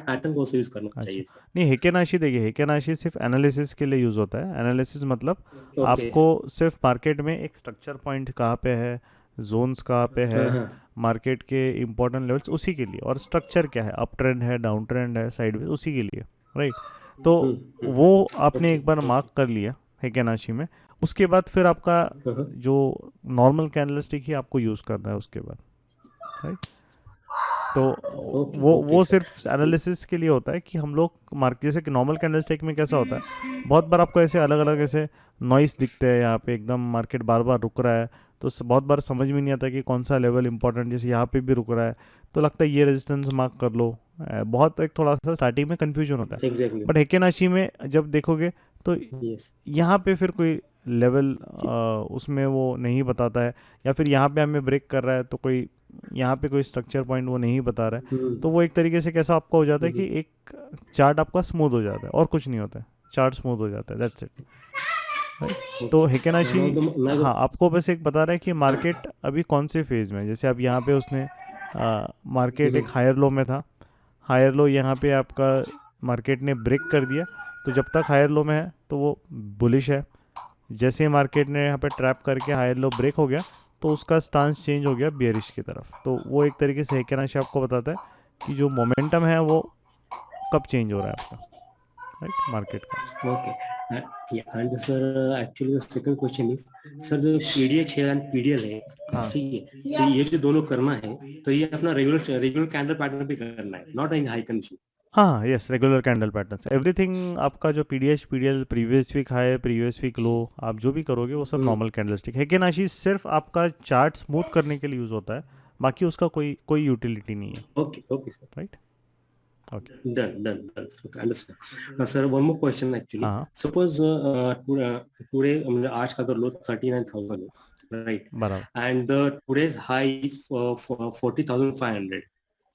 पैटर्न कौन सा यूज करना चाहिए अच्छा सर? नहीं, हेकेनाशी देखिए, हेकेनाशी सिर्फ एनालिसिस के लिए यूज़ होता है। एनालिसिस मतलब ओके। आपको सिर्फ मार्केट में एक स्ट्रक्चर पॉइंट कहाँ पे है, जोन्स कहाँ पे है, हाँ हाँ मार्केट के इंपॉर्टेंट लेवल्स उसी के लिए, और स्ट्रक्चर क्या है, अप ट्रेंड है, डाउन ट्रेंड है, साइडवेज, उसी के लिए, राइट। तो वो आपने ओके एक बार मार्क कर लिया हेकेनाशी में, उसके बाद फिर आपका जो नॉर्मल कैंडलस्टिक ही आपको यूज़ करना है उसके बाद, राइट। तो ओके वो ओके सर। सिर्फ एनालिसिस के लिए होता है कि हम लोग मार्केट, जैसे कि नॉर्मल कैंडलस्टिक में कैसा होता है, बहुत बार आपको ऐसे अलग अलग ऐसे नॉइस दिखते हैं, यहाँ पे एकदम मार्केट बार बार रुक रहा है, तो बहुत बार समझ में नहीं आता कि कौन सा लेवल इंपॉर्टेंट, जैसे यहाँ पे भी रुक रहा है तो लगता है ये रेजिस्टेंस मार्क कर लो, बहुत एक थोड़ा सा स्टार्टिंग में कन्फ्यूजन होता है। एग्जैक्टली। बट हेकेनाशी में जब देखोगे तो यस यहाँ पे फिर कोई लेवल उसमें वो नहीं बताता है, या फिर यहाँ पे हमें ब्रेक कर रहा है तो कोई यहाँ पे कोई स्ट्रक्चर पॉइंट वो नहीं बता रहा है, तो वो एक तरीके से कैसा आपका हो जाता है कि एक चार्ट आपका स्मूथ हो जाता है और कुछ नहीं होता है, चार्ट स्मूथ हो जाता है, दैट्स इट, राइट। तो हेकेनाशी हाँ आपको बस एक बता रहा है कि मार्केट अभी कौन से फेज़ में है। जैसे अब यहाँ पे उसने मार्केट एक हायर लो में था, हायर लो यहाँ पे आपका मार्केट ने ब्रेक कर दिया, तो जब तक हायर लो में है तो वो बुलिश है। जैसे मार्केट ने यहाँ पे ट्रैप करके हायर लो ब्रेक हो गया तो उसका स्टांस चेंज हो गया बियरिश की तरफ। तो वो एक तरीके से हेकेनाशी आपको बताता है कि जो मोमेंटम है वो कब चेंज हो रहा है आपका, राइट, मार्केट का। Okay. And sir actually the second question is, sir जो पीडीएच है एंड पीडीएल है, हाँ ठीक है, तो ये जो दोनों करना है तो ये अपना रेगुलर कैंडल पैटर्न पे करना है, नॉट इन हाई कंडीशन। हाँ yes, regular candle patterns everything आपका जो PDH PDL previous week high previous week low आप जो भी करोगे वो सब नॉर्मल कैंडलस्टिक। हेकेनाशी सिर्फ आपका चार्ट स्मूथ करने के लिए यूज़ होता है, बाकी उसका कोई यूटिलिटी नहीं है, okay okay sir, right. Okay done okay, understand. Now sir, one more question actually. हाँ Suppose today आज का अगर लो 39,000 है, right, बराबर, and the today's high is 40,500.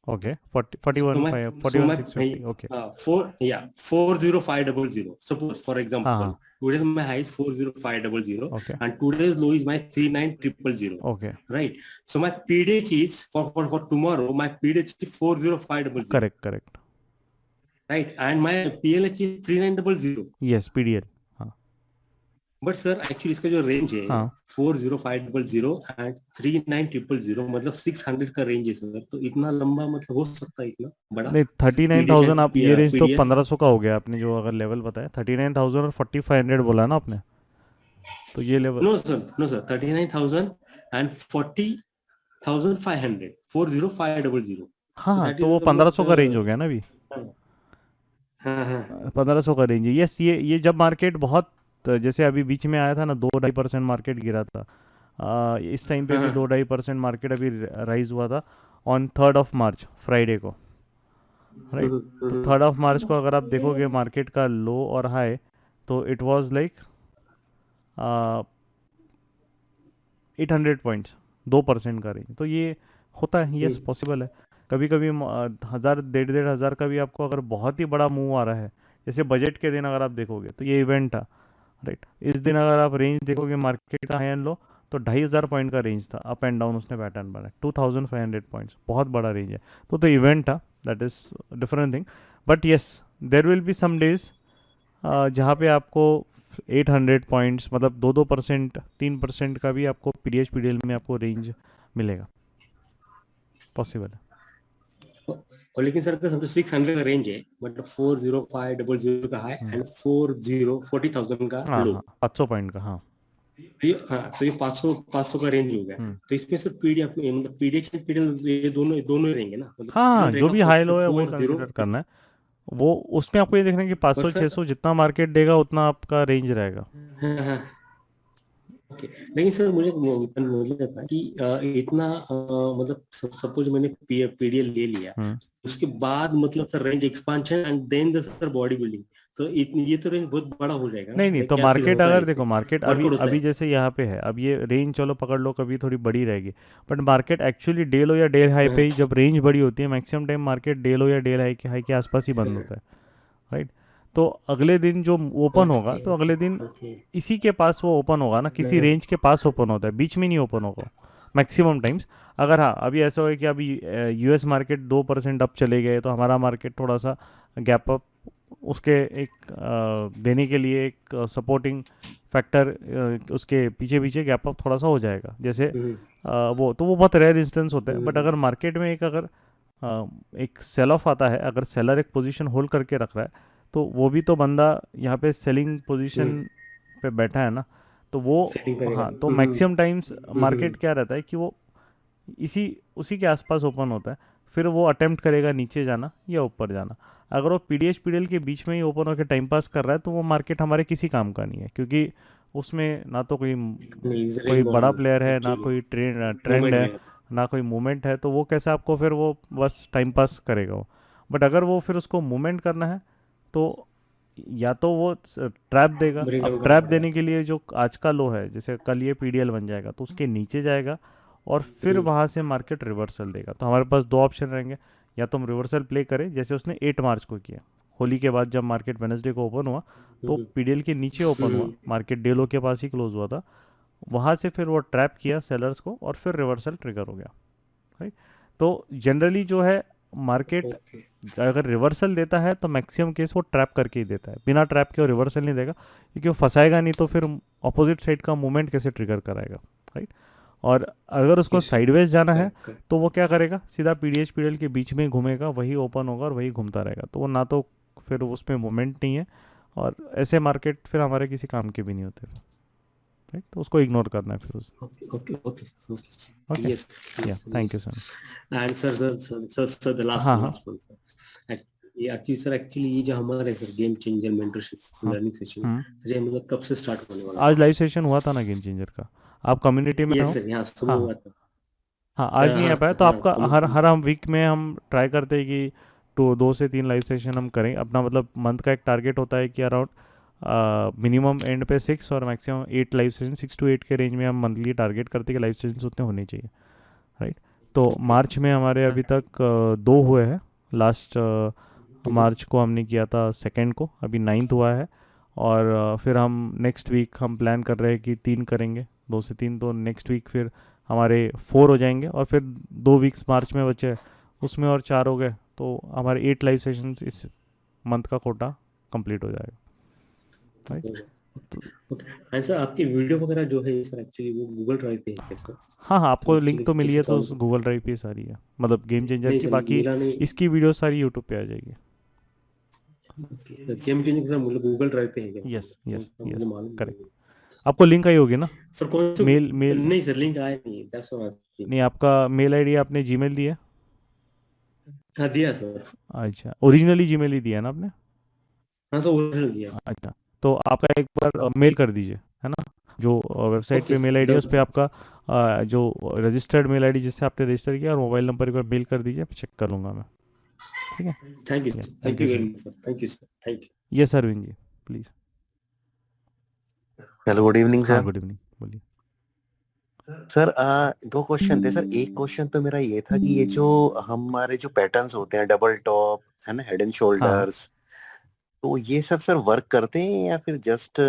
Okay 41,650, okay 40500. Suppose for example हाँ हाँ today's my high is 40500 okay and today's low is my 39,000, okay right? So my PDH is for tomorrow, my PDH is 40500, correct right, and my PLH is 3900. Yes PDL हाँ but sir actually इसका जो range है हाँ 40500 and 39,000, मतलब 600 का range है sir. तो इतना लंबा मतलब हो सकता है, इतना बड़ा? नहीं 39,000 आप ये रेंज तो PDL 1500 का हो गया आपने जो अगर लेवल बताया, 39,000 और 4500 बोला ना आपने, तो ये लेवल नो सर 39,000 एंड 40,500, 40500। हाँ तो वो 1500 का रेंज हो गया ना अभी, हाँ 1500 का रेंज है। यस ये जब मार्केट बहुत जैसे अभी बीच में आया था ना 2-2.5% मार्केट गिरा था, इस टाइम पे भी 2-2.5% मार्केट अभी राइज हुआ था on 3rd of March, Friday को, राइट। तो 3rd of March को अगर आप देखोगे मार्केट का लो और हाई, तो इट वाज लाइक 800 पॉइंट्स, 2% का रेंज। तो ये होता है, यस पॉसिबल है। कभी कभी 1000-1,500 का भी आपको अगर बहुत ही बड़ा मूव आ रहा है, जैसे बजट के दिन अगर आप देखोगे तो ये इवेंट था, राइट। इस दिन अगर आप रेंज देखोगे मार्केट का हाई एंड लो, तो 2,500 पॉइंट का रेंज था, अप एंड डाउन उसने पैटर्न बना, 2,500 पॉइंट्स, बहुत बड़ा रेंज है। तो इवेंट था, that is different thing. But yes, there will be some days जहाँ पे आपको 800 पॉइंट्स, मतलब 2-2%, 3% का भी आपको पीडीएच पीडीएल में आपको रेंज मिलेगा, पॉसिबल है। और लेकिन सर का समझो 600 का रेंज है, मतलब 40500 का हाई एंड 40,000 का हाँ लो। हाँ, 500 पॉइंट का, हाँ। तो ये 500 का रेंज हो गया। तो इसमें सर पीडीएफ मतलब पीडीएच एंड पीडीएल ये दोनों ही रहेंगे ना, मतलब हाँ, जो भी हाई लो है वही 40 कंसिडर करना है। वो उसमें आपको ये देखना है कि 500-600 जितना मार्केट देगा उतना आपका रेंज रहेगा। हाँ हाँ ओके। लेकिन सर मुझे लगता है कि इतना मतलब सपोज मैंने पीडीएल ले लिया, उसके बाद मतलब sir range expansion and then the sir body building, तो ये तो रेंज बहुत बड़ा हो जाएगा। नहीं, तो क्या feel मार्केट होता है अगर इससे? देखो, मार्केट Workout होता अभी है। जैसे यहाँ पे है, अब ये रेंज चलो पकड़ लो, कभी थोड़ी बड़ी रहेगी, बट मार्केट एक्चुअली डे लो या डे हाई पे ही, जब रेंज बड़ी होती है मैक्सिमम टाइम मार्केट डे लो या डे हाई के आसपास ही बंद होता है, राइट। तो अगले दिन जो ओपन होगा, तो अगले दिन इसी के पास वो ओपन होगा ना, किसी रेंज के पास ओपन होता है, बीच में नहीं ओपन होगा मैक्सिमम टाइम्स। अगर हाँ, अभी ऐसा हो कि अभी यूएस मार्केट 2% अप चले गए, तो हमारा मार्केट थोड़ा सा गैप अप उसके एक देने के लिए एक सपोर्टिंग फैक्टर उसके पीछे पीछे गैप अप थोड़ा सा हो जाएगा, जैसे वो बहुत रेयर इंस्टेंस होते हैं। बट अगर मार्केट में अगर एक सेल ऑफ आता है, अगर सेलर एक पोजीशन होल्ड करके रख रहा है, तो वो भी तो बंदा यहाँ पे सेलिंग पोजीशन पे बैठा है ना, तो वो हाँ, तो मैक्सिमम टाइम्स मार्केट क्या रहता है कि वो उसी के आसपास ओपन होता है, फिर वो अटेम्प्ट करेगा नीचे जाना या ऊपर जाना। अगर वो पीडीएच पीडीएल के बीच में ही ओपन होकर टाइम पास कर रहा है, तो वो मार्केट हमारे किसी काम का नहीं है, क्योंकि उसमें ना तो कोई बड़ा प्लेयर है, ना कोई ट्रेंड है, ना कोई मूवमेंट है। तो वो कैसे आपको फिर वो बस टाइम पास करेगा वो। बट अगर वो फिर उसको मूवमेंट करना है, तो या तो वो ट्रैप देगा। अब ट्रैप देने के लिए जो आज का लो है, जैसे कल ये पीडीएल बन जाएगा, तो उसके नीचे जाएगा और फिर वहाँ से मार्केट रिवर्सल देगा। तो हमारे पास 2 ऑप्शन रहेंगे, या तो हम रिवर्सल प्ले करें जैसे उसने 8 मार्च को किया, होली के बाद जब मार्केट वेडनेसडे को ओपन हुआ, तो पीडीएल के नीचे ओपन हुआ, मार्केट डे लो के पास ही क्लोज हुआ था, वहाँ से फिर वो ट्रैप किया सेलर्स को और फिर रिवर्सल ट्रिगर हो गया, राइट। तो जनरली जो है मार्केट अगर रिवर्सल देता है, तो मैक्सिमम केस वो ट्रैप करके ही देता है, बिना ट्रैप के वो रिवर्सल नहीं देगा, क्योंकि वो फंसाएगा नहीं, तो फिर अपोजिट साइड का मूवमेंट कैसे ट्रिगर कराएगा, राइट। और अगर उसको साइडवेज जाना है, तो वो क्या करेगा, सीधा पीडीएच पीडीएल के बीच में घूमेगा, वही ओपन होगा और वही घूमता रहेगा। तो वो ना तो फिर उसमें मूवमेंट नहीं है, और ऐसे मार्केट फिर हमारे किसी काम के भी नहीं होते, राइट। तो उसको इग्नोर करना है फिर उससे। ओके यस या thank you sir. And sir the last हाँ, वन सर, ये एक्चुअली ये जो हमारे sir game changer mentorship learning session, ये मतलब कब से स्टार्ट होने वाला है? आज लाइव सेशन हुआ था ना गेम चेंजर का, आप कम्युनिटी में हो? सर यहाँ सुबह हुआ था। हाँ, आज नहीं आ पाया, तो आपका हर हम वीक में हम ट्राई करते हैं कि 2 से 3 लाइव सेशन हम करें अपना, मतलब मंथ का एक टारगेट होता है कि अराउंड मिनिमम एंड पे 6 और मैक्सिमम 8 लाइव सेशन, 6 to 8 के रेंज में हम मंथली टारगेट करते हैं कि लाइव सेशन उतने होने चाहिए, राइट। तो मार्च में हमारे अभी तक 2 हुए हैं, लास्ट मार्च को हमने किया था 2nd को, अभी 9th हुआ है, और फिर हम नेक्स्ट वीक हम प्लान कर रहे हैं कि 3 करेंगे, 2 से 3, तो नेक्स्ट वीक फिर हमारे 4 हो जाएंगे, और फिर 2 वीक्स मार्च में बचे, उसमें और 4 हो गए, तो हमारे 8 लाइव सेशंस इस मंथ का कोटा कंप्लीट हो जाएगा, राइट। ओके सर, आपकी वीडियो वगैरह जो है सर एक्चुअली वो गूगल ड्राइव पे है सर? हाँ, आपको तो लिंक तो मिली है, तो किसी गूगल ड्राइव पे सारी है, मतलब गेम चेंजर नहीं की, सर, बाकी मिला नहीं। इसकी वीडियो सारी यूट्यूब पे आ जाएगी। गेम चेंजर सर मतलब गूगल ड्राइव पे है क्या? यस यस मुझे यस, मालूम करेक्ट। नहीं। आपको लिंक आई होगी ना, सर कौन सी मेल नहीं सर, लिंक आया नहीं, दैट्स व्हाई। नहीं, आपका मेल आईडी आपने जीमेल दिया? हाँ दिया सर। अच्छा, ओरिजिनली जीमेल ही दिया ना आपने? हाँ सर ओरिजिनल दिया। अच्छा, तो आपका एक बार मेल कर दीजिए, है ना, जो वेबसाइट ओके पे मेल आईडी है उस डन पे सर। आपका जो रजिस्टर्ड मेल आईडी जिससे आपने रजिस्टर किया और मोबाइल नंबर एक बार मेल कर दीजिए, चेक कर लूँगा मैं। ठीक है, thank you yeah thank thank you you sir. Very much sir, thank you sir, thank you. ये sir ji please. Hello, good evening हाँ सर। गुड इवनिंग, बोलिए। सर दो क्वेश्चन थे सर। एक क्वेश्चन तो मेरा ये था कि ये जो हमारे जो पैटर्न्स होते हैं, डबल टॉप है ना, हेड एंड हाँ शोल्डर्स, तो ये सब सर वर्क करते हैं या फिर जस्ट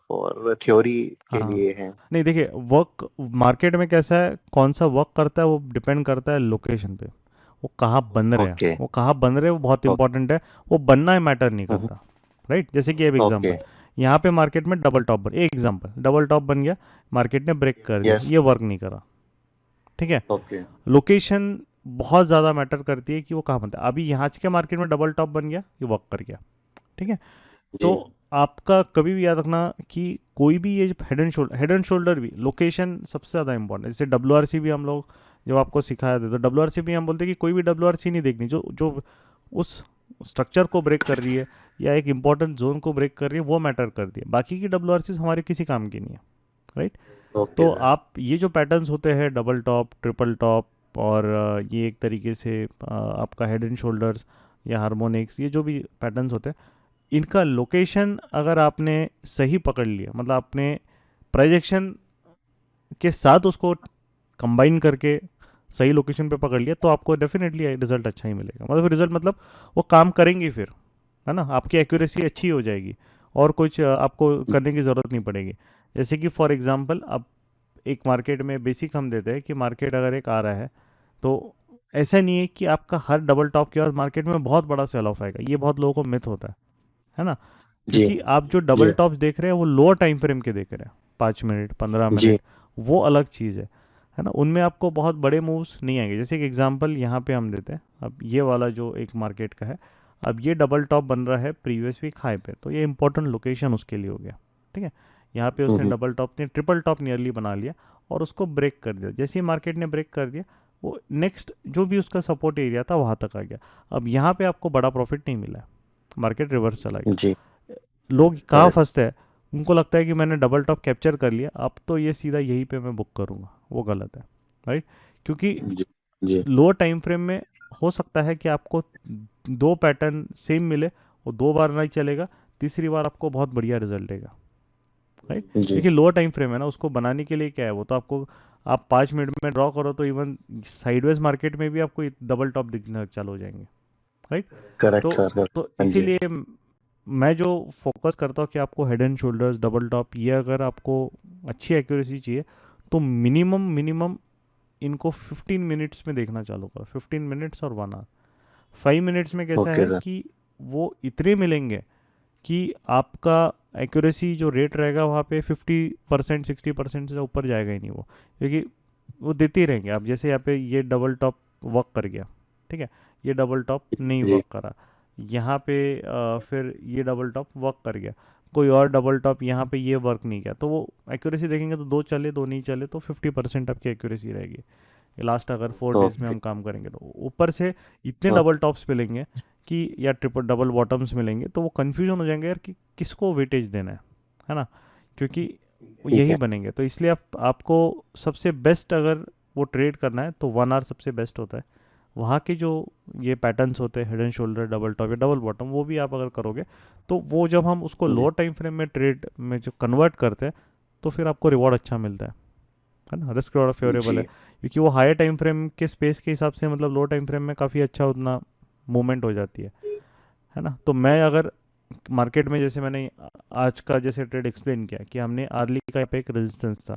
फॉर थ्योरी के हाँ लिए हैं? नहीं देखिए, वर्क मार्केट में कैसा है, कौन सा वर्क करता है वो डिपेंड करता है लोकेशन पे, वो कहाँ बन रहे हैं, ओके वो कहाँ बन रहे हैं वो बहुत इंपॉर्टेंट है। वो बनना है मैटर नहीं करता, राइट। जैसे कि अब ओके एग्जांपल, यहाँ पे मार्केट में डबल टॉप बन, एक एग्जांपल डबल टॉप बन गया, मार्केट ने ब्रेक कर दिया, यस ये वर्क नहीं करा, ठीक है। ओके लोकेशन बहुत ज़्यादा मैटर करती है कि वो कहाँ बनता है। अभी यहाँ के मार्केट में डबल टॉप बन गया, ये वर्क कर गया, ठीक है। जी तो आपका कभी भी याद रखना कि कोई भी ये हेड एंड शोल्डर भी लोकेशन सबसे ज़्यादा इंपॉर्टेंट है। जैसे डब्ल्यू भी हम लोग जब आपको सिखाया था, तो डब्ल्यू भी हम बोलते हैं कि कोई भी डब्ल्यू नहीं देखनी जो जो उस स्ट्रक्चर को ब्रेक कर रही है या एक इंपॉर्टेंट जोन को ब्रेक कर रही है, वो मैटर करती है। बाकी की डब्ल्यू हमारे किसी काम की नहीं है, राइट। ओके तो सर आप ये जो पैटर्न्स होते हैं डबल टॉप, ट्रिपल टॉप, और ये एक तरीके से आपका हेड एंड शोल्डर्स या हार्मोनिक्स, ये जो भी पैटर्न्स होते हैं, इनका लोकेशन अगर आपने सही पकड़ लिया, मतलब आपने प्रोजेक्शन के साथ उसको कंबाइन करके सही लोकेशन पे पकड़ लिया, तो आपको डेफिनेटली रिजल्ट अच्छा ही मिलेगा। मतलब रिजल्ट मतलब वो काम करेंगे फिर, है ना, आपकी एक्यूरेसी अच्छी हो जाएगी और कुछ आपको करने की ज़रूरत नहीं पड़ेगी। जैसे कि फॉर एग्जांपल अब एक मार्केट में बेसिक हम देते हैं कि मार्केट अगर एक आ रहा है, तो ऐसा नहीं है कि आपका हर डबल टॉप के बाद मार्केट में बहुत बड़ा सेल ऑफ आएगा। ये बहुत लोगों को मिथ होता है ना। जी क्योंकि आप जो जी डबल टॉप्स देख रहे हैं वो लोअर टाइम फ्रेम के देख रहे हैं, 5 मिनट 15 मिनट, जी वो अलग चीज़ है ना। उनमें आपको बहुत बड़े मूव्स नहीं आएंगे। जैसे एक एग्जांपल यहाँ पे हम देते हैं, अब ये वाला जो एक मार्केट का है, अब ये डबल टॉप बन रहा है प्रीवियस वीक हाई पे, तो ये इंपॉर्टेंट लोकेशन उसके लिए हो गया, ठीक है। यहाँ पे उसने डबल टॉप ने ट्रिपल टॉप नियरली बना लिया और उसको ब्रेक कर दिया। जैसे ही मार्केट ने ब्रेक कर दिया, वो नेक्स्ट जो भी उसका सपोर्ट एरिया था वहाँ तक आ गया। अब यहाँ पे आपको बड़ा प्रॉफिट नहीं मिला, मार्केट रिवर्स चला गया। जी लोग कहाँ करेक्ट फंसते हैं, उनको लगता है कि मैंने डबल टॉप कैप्चर कर लिया, अब तो ये सीधा यहीं पे मैं बुक करूँगा, वो गलत है, राइट। क्योंकि जी जी लो टाइम फ्रेम में हो सकता है कि आपको दो पैटर्न सेम मिले, वो 2 बार नहीं चलेगा, तीसरी बार आपको बहुत बढ़िया रिजल्ट देगा, राइट। जी क्योंकि लो टाइम फ्रेम है ना, उसको बनाने के लिए क्या है, वो तो आपको आप 5 मिनट में ड्रॉ करो तो इवन साइडवेज मार्केट में भी आपको डबल टॉप दिखना चालू हो जाएंगे, राइट। करेक्ट तो सर तो हाँ जी इसीलिए मैं जो फोकस करता हूँ कि आपको head and shoulders, double top, ये अगर आपको अच्छी एक्यूरेसी चाहिए तो मिनिमम मिनिमम इनको 15 मिनट्स में देखना चालू करो, 15 मिनट्स और 1 आवर। 5 मिनट्स में कैसा ओके है सर कि वो इतने मिलेंगे कि आपका एक्यूरेसी जो रेट रहेगा वहाँ पे 50% 60% से ऊपर जाएगा ही नहीं वो, क्योंकि वो देते ही रहेंगे। आप जैसे यहाँ पे ये डबल टॉप वर्क कर गया, ठीक है, ये डबल टॉप नहीं जी वर्क करा, यहाँ पे फिर ये डबल टॉप वर्क कर गया, कोई और डबल टॉप यहाँ पे ये वर्क नहीं किया, तो वो एक्यूरेसी देखेंगे तो 2 चले 2 नहीं चले तो 50% आपकी एक्यूरेसी रहेगी। लास्ट अगर 4 डेज में ओके हम काम करेंगे तो ऊपर से इतने डबल टॉप्स मिलेंगे कि या ट्रिपल डबल बॉटम्स मिलेंगे, तो वो कन्फ्यूजन हो जाएंगे यार कि किसको वेटेज देना है ना, क्योंकि वो ठीक यही है बनेंगे। तो इसलिए आपको सबसे बेस्ट अगर वो ट्रेड करना है तो 1 आवर सबसे बेस्ट होता है। वहाँ के जो ये पैटर्न्स होते हैं, head and shoulder, double top या डबल बॉटम, वो भी आप अगर करोगे तो वो जब हम उसको जी लो टाइम फ्रेम में ट्रेड में जो कन्वर्ट करते हैं तो फिर आपको रिवॉर्ड अच्छा मिलता है ना, रिस्क रिवॉर्ड फेवरेबल है। जी क्योंकि वो हायर टाइम फ्रेम के स्पेस के हिसाब से, मतलब लो टाइम फ्रेम में काफ़ी अच्छा उतना मूवमेंट हो जाती है ना। तो मैं अगर मार्केट में, जैसे मैंने आज का जैसे ट्रेड एक्सप्लेन किया कि हमने आर्ली का यहाँ पे एक रेजिस्टेंस था,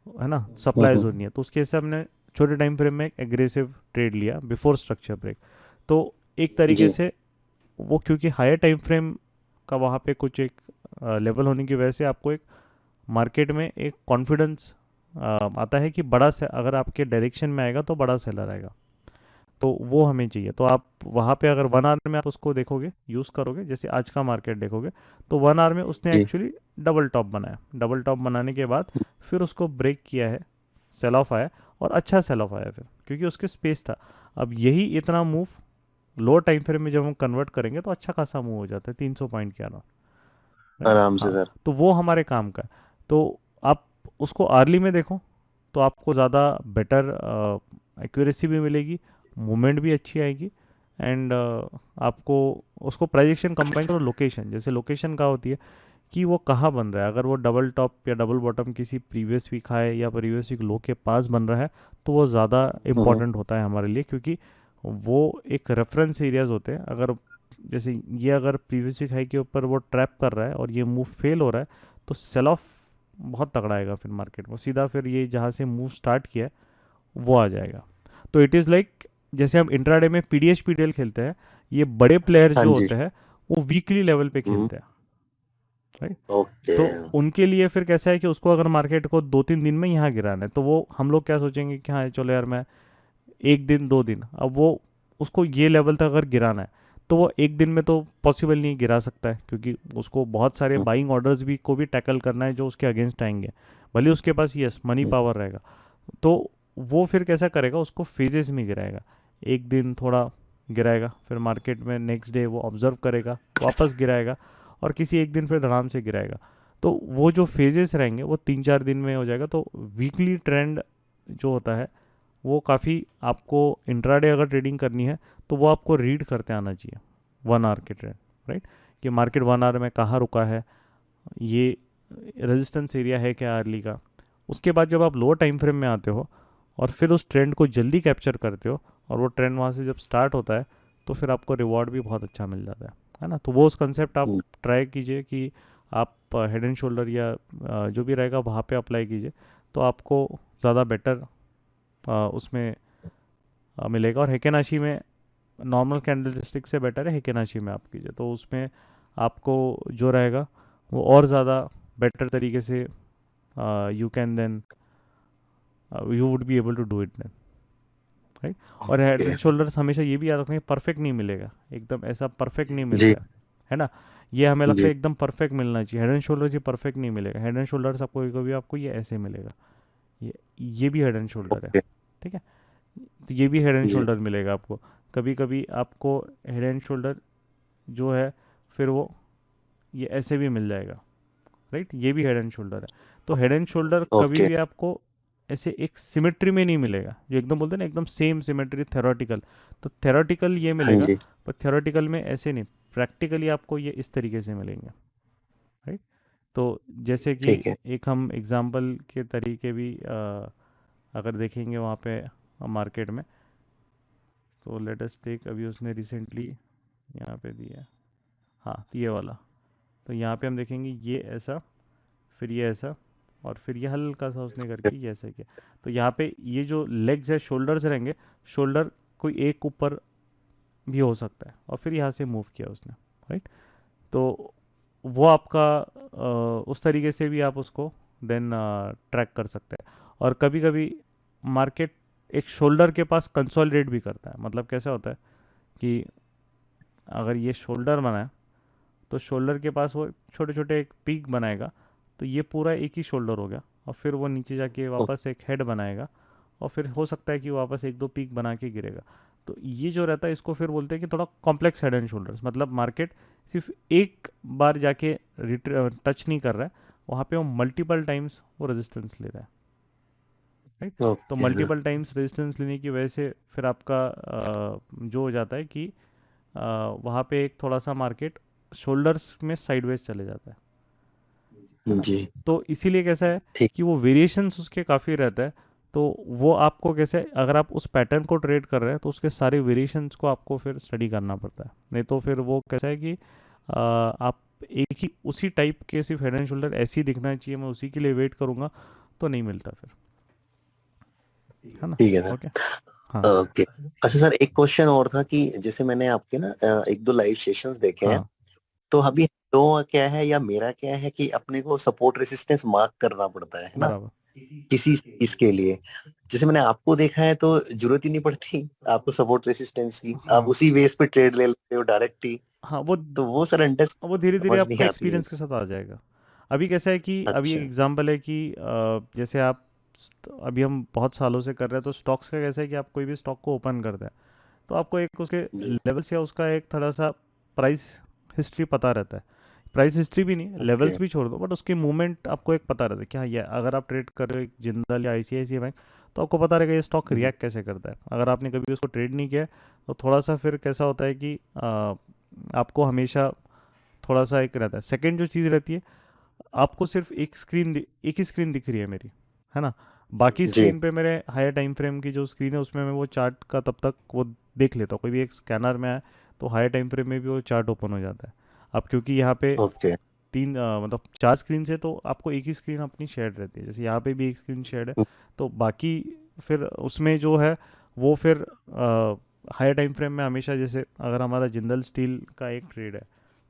है ना, सप्लाई जोन नहीं है, तो उसके हिसाब हमने छोटे टाइम फ्रेम में एक एग्रेसिव ट्रेड लिया बिफोर स्ट्रक्चर ब्रेक। तो एक तरीके जी से वो, क्योंकि हायर टाइम फ्रेम का वहाँ पे कुछ एक लेवल होने की वजह से आपको एक मार्केट में एक कॉन्फिडेंस आता है कि बड़ा से अगर आपके डायरेक्शन में आएगा तो बड़ा सेलर आएगा, तो वो हमें चाहिए। तो आप वहाँ पे अगर 1 आवर में आप उसको देखोगे, यूज़ करोगे, जैसे आज का मार्केट देखोगे तो 1 आवर में उसने जी एक्चुअली डबल टॉप बनाया, डबल टॉप बनाने के बाद फिर उसको ब्रेक किया है, सेल ऑफ आया और अच्छा सेल ऑफ आया फिर, क्योंकि उसके स्पेस था। अब यही इतना मूव लो टाइम फ्रेम में जब हम कन्वर्ट करेंगे तो अच्छा खासा मूव हो जाता है 300 पॉइंट के अराउंड, राइट। आराम से हाँ, सर तो वो हमारे काम का है। तो आप उसको आर्ली में देखो तो आपको ज़्यादा बेटर एक्यूरेसी भी मिलेगी, मूवमेंट भी अच्छी आएगी, एंड आपको उसको प्राइजेक्शन कंबाइन करो लोकेशन, जैसे लोकेशन का होती है कि वो कहाँ बन रहा है। अगर वो डबल टॉप या डबल बॉटम किसी प्रीवियस वीक हाई या प्रीवियस वीक लो के पास बन रहा है तो वो ज़्यादा इम्पॉर्टेंट होता है हमारे लिए, क्योंकि वो एक रेफरेंस एरियाज होते हैं। अगर जैसे ये अगर प्रीवियस वीक हाई के ऊपर वो ट्रैप कर रहा है और ये मूव फेल हो रहा है तो सेल ऑफ बहुत तगड़ा आएगा फिर मार्केट में, सीधा फिर ये जहाँ से मूव स्टार्ट किया है वो आ जाएगा। तो इट इज़ लाइक जैसे हम इंट्राडे में पीडीएच पीडीएल खेलते हैं, ये बड़े प्लेयर्स हाँ जो जी। होते हैं वो वीकली लेवल पे खेलते हैं, राइट। ओके। तो उनके लिए फिर कैसा है कि उसको अगर मार्केट को 2-3 दिन में यहाँ गिराना है तो वो हम लोग क्या सोचेंगे कि हाँ चलो यार मैं 1 दिन 2 दिन, अब वो उसको ये लेवल तक अगर गिराना है तो वो 1 दिन में तो पॉसिबल नहीं गिरा सकता है, क्योंकि उसको बहुत सारे बाइंग ऑर्डर्स भी को भी टैकल करना है जो उसके अगेंस्ट आएंगे, भले उसके पास यस मनी पावर रहेगा। तो वो फिर कैसा करेगा, उसको फेजेस में गिराएगा, 1 दिन थोड़ा गिराएगा, फिर मार्केट में नेक्स्ट डे वो ऑब्जर्व करेगा, वापस गिराएगा, और किसी 1 दिन फिर धड़ाम से गिराएगा। तो वो जो फेजेस रहेंगे वो 3-4 दिन में हो जाएगा। तो वीकली ट्रेंड जो होता है वो काफ़ी आपको इंट्राडे अगर ट्रेडिंग करनी है तो वो आपको रीड करते आना चाहिए 1 आवर के ट्रेंड, राइट, कि मार्केट 1 आवर में कहाँ रुका है, ये रेजिस्टेंस एरिया है क्या अर्ली का। उसके बाद जब आप लोअर टाइम फ्रेम में आते हो और फिर उस ट्रेंड को जल्दी कैप्चर करते हो और वो ट्रेंड वहाँ से जब स्टार्ट होता है तो फिर आपको रिवॉर्ड भी बहुत अच्छा मिल जाता है ना। तो वो उस कंसेप्ट आप ट्राई कीजिए कि आप हेड एंड शोल्डर या जो भी रहेगा वहाँ पे अप्लाई कीजिए, तो आपको ज़्यादा बेटर उसमें मिलेगा। और हेकेनाशी में नॉर्मल कैंडलस्टिक से बेटर है हेकेनाशी में आप कीजिए, तो उसमें आपको जो रहेगा वो और ज़्यादा बेटर तरीके से you can then you would be able to do it then, right. और हेड एंड शोल्डर्स हमेशा ये भी याद रखना, परफेक्ट नहीं मिलेगा, एकदम ऐसा परफेक्ट नहीं मिलेगा, है ना। ये हमें लगता है एकदम परफेक्ट मिलना चाहिए, हेड एंड शोल्डर्स ये परफेक्ट नहीं मिलेगा। हेड एंड शोल्डर्स आपको कभी आपको ये ऐसे मिलेगा, ये भी हेड एंड शोल्डर है, ठीक है, तो ये भी हेड एंड शोल्डर मिलेगा आपको। कभी कभी आपको हेड एंड शोल्डर जो है फिर वो ये ऐसे भी मिल जाएगा, राइट, ये भी हेड एंड शोल्डर है। तो हेड एंड शोल्डर कभी भी आपको ऐसे एक सिमेट्री में नहीं मिलेगा, जो एकदम बोलते हैं ना एकदम सेम सिमेट्री थ्योरेटिकल, तो थ्योरेटिकल ये मिलेगा, पर थ्योरेटिकल में ऐसे नहीं, प्रैक्टिकली आपको ये इस तरीके से मिलेंगे, राइट। तो जैसे कि एक हम एग्जांपल के तरीके भी अगर देखेंगे वहाँ पे मार्केट में, तो लेट अस टेक, अभी उसने रिसेंटली यहाँ पे दिया, हाँ ये वाला, तो यहाँ पे हम देखेंगे ये ऐसा, फिर ये ऐसा, और फिर ये हल्का सा उसने करके ये ऐसा किया। तो यहाँ पे ये जो लेग्स है शोल्डर्स रहेंगे, शोल्डर कोई एक ऊपर भी हो सकता है, और फिर यहाँ से मूव किया उसने, राइट। तो वो आपका उस तरीके से भी आप उसको देन ट्रैक कर सकते हैं। और कभी कभी मार्केट एक शोल्डर के पास कंसोलिडेट भी करता है, मतलब कैसा होता है कि अगर ये शोल्डर बना है तो शोल्डर के पास वो छोटे छोटे एक पीक बनाएगा, तो ये पूरा एक ही शोल्डर हो गया, और फिर वो नीचे जाके वापस एक हेड बनाएगा, और फिर हो सकता है कि वापस 1-2 पीक बना के गिरेगा। तो ये जो रहता है इसको फिर बोलते हैं कि थोड़ा कॉम्प्लेक्स हेड एंड शोल्डर्स, मतलब मार्केट सिर्फ एक बार जाके टच नहीं कर रहा है, वहाँ पे वो मल्टीपल टाइम्स वो रेजिस्टेंस ले रहा है, राइट। तो मल्टीपल टाइम्स रेजिस्टेंस लेने की वजह से फिर आपका जो हो जाता है कि वहाँ पे एक थोड़ा सा मार्केट शोल्डर्स में साइडवेज चले जाता है ना? जी। तो इसीलिए कैसा है कि वो वेरिएशंस उसके काफ़ी रहता है, तो वो आपको कैसे, अगर आप उस पैटर्न को ट्रेड कर रहे हैं तो उसके सारे वेरिएशंस को आपको फिर स्टडी करना पड़ता है, नहीं तो फिर वो कैसा है कि आप एक ही उसी टाइप के सिर्फ हेड एंड शोल्डर ऐसे ही दिखना चाहिए, मैं उसी के लिए वेट करूँगा, तो नहीं मिलता फिर, है ना। ठीक है सर। ओके, हाँ ओके। अच्छा सर, एक क्वेश्चन और था कि जैसे मैंने आपके ना 1-2 लाइव सेशंस देखे हैं, हाँ तो अभी तो क्या है या मेरा क्या है कि अपने को सपोर्ट रेसिस्टेंस मार्क करना पड़ता है ना, बराबर, किसी चीज के लिए। जैसे मैंने आपको देखा है तो जरूरत ही नहीं पड़ती आपको सपोर्ट रेसिस्टेंस की, आप हाँ उसी बेस पे ट्रेड ले लेते हो डायरेक्ट ही, हाँ, तो वो सर अंडर वो धीरे धीरे समझ आपको नहीं आती है। एक्सपीरियंस के साथ आ जाएगा। अभी कैसा है कि अभी एक अच्छा। एग्जांपल है कि जैसे आप अभी हम बहुत सालों से कर रहे हैं, तो स्टॉक्स का कैसा है कि आप कोई भी स्टॉक को ओपन करते हैं तो आपको एक उसके जी। लेवल्स या उसका एक थोड़ा सा प्राइस हिस्ट्री पता रहता है प्राइस हिस्ट्री भी नहीं, ओके लेवल्स भी छोड़ दो, बट उसके मूवमेंट आपको एक पता रहता है कि हाँ ये अगर आप ट्रेड कर रहे हो एक जिंदल या आईसीआईसीआई बैंक, तो आपको पता रहेगा ये स्टॉक रिएक्ट कैसे करता है। अगर आपने कभी उसको ट्रेड नहीं किया है, तो थोड़ा सा फिर कैसा होता है कि आपको हमेशा थोड़ा सा एक रहता है। सेकेंड जो चीज़ रहती है, आपको सिर्फ एक ही स्क्रीन दिख रही है मेरी, है ना। बाकी जी स्क्रीन पे मेरे हायर टाइम फ्रेम की जो स्क्रीन है उसमें मैं वो चार्ट का तब तक वो देख लेता हूँ। कोई भी एक स्कैनर में है तो हायर टाइम फ्रेम में भी वो चार्ट ओपन हो जाता है। अब क्योंकि यहाँ पे ओके मतलब 4 स्क्रीन से, तो आपको एक ही स्क्रीन अपनी शेयर रहती है। जैसे यहाँ पे भी एक स्क्रीन शेयर है, तो बाकी फिर उसमें जो है वो फिर हायर टाइम फ्रेम में हमेशा, जैसे अगर हमारा जिंदल स्टील का एक ट्रेड है,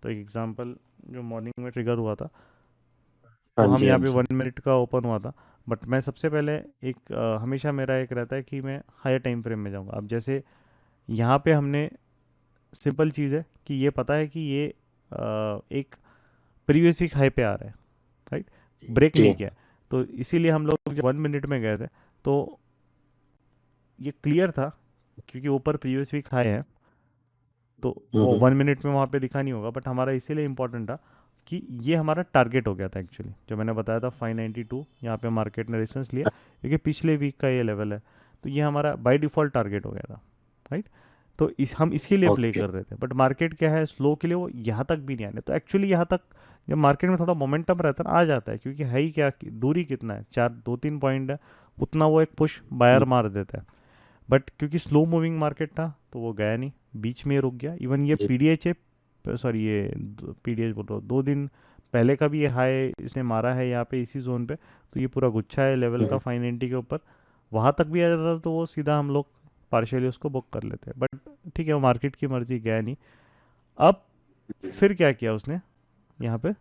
तो एक एग्जांपल जो मॉर्निंग में ट्रिगर हुआ था, तो हाँ हम जी हाँ यहाँ पे जी 1 मिनट का ओपन हुआ था। बट मैं सबसे पहले एक हमेशा मेरा एक रहता है कि मैं हायर टाइम फ्रेम में जाऊँगा। अब जैसे यहाँ पे हमने सिंपल चीज़ है कि ये पता है कि ये एक प्रीवियस वीक हाई पे आ रहा है, राइट, ब्रेक जी नहीं किया है। तो इसीलिए हम लोग जब 1 मिनट में गए थे तो ये क्लियर था, क्योंकि ऊपर प्रीवियस वीक हाई है, तो वो 1 मिनट में वहाँ पे दिखा नहीं होगा। बट हमारा इसीलिए इम्पोर्टेंट था कि ये हमारा टारगेट हो गया था एक्चुअली, जो मैंने बताया था 592 यहाँ पे मार्केट ने रेजिस्टेंस लिया, क्योंकि पिछले वीक का ये लेवल है, तो ये हमारा बाय डिफ़ॉल्ट टारगेट हो गया था, राइट। तो हम इसके लिए प्ले ओके कर रहे थे, बट मार्केट क्या है, स्लो के लिए वो यहाँ तक भी नहीं आने। तो एक्चुअली यहाँ तक जब मार्केट में थोड़ा मोमेंटम रहता है ना, आ जाता है, क्योंकि है ही क्या, दूरी कितना है, 2-3 पॉइंट है, उतना वो एक पुश बायर मार देता है। बट क्योंकि स्लो मूविंग मार्केट था तो वो गया नहीं, बीच में रुक गया। इवन ये जी पीडीएच सॉरी ये पीडीएच बोल रहा हूँ, 2 दिन पहले का भी ये हाई इसने मारा है यहाँ पे इसी जोन पे, तो ये पूरा गुच्छा है लेवल का 590 के ऊपर, वहाँ तक भी आ जाता तो वो सीधा हम लोग पार्शियली उसको बुक कर लेते हैं। बट ठीक है, वो मार्केट की मर्जी, गया नहीं। अब फिर क्या किया उसने, यहाँ पे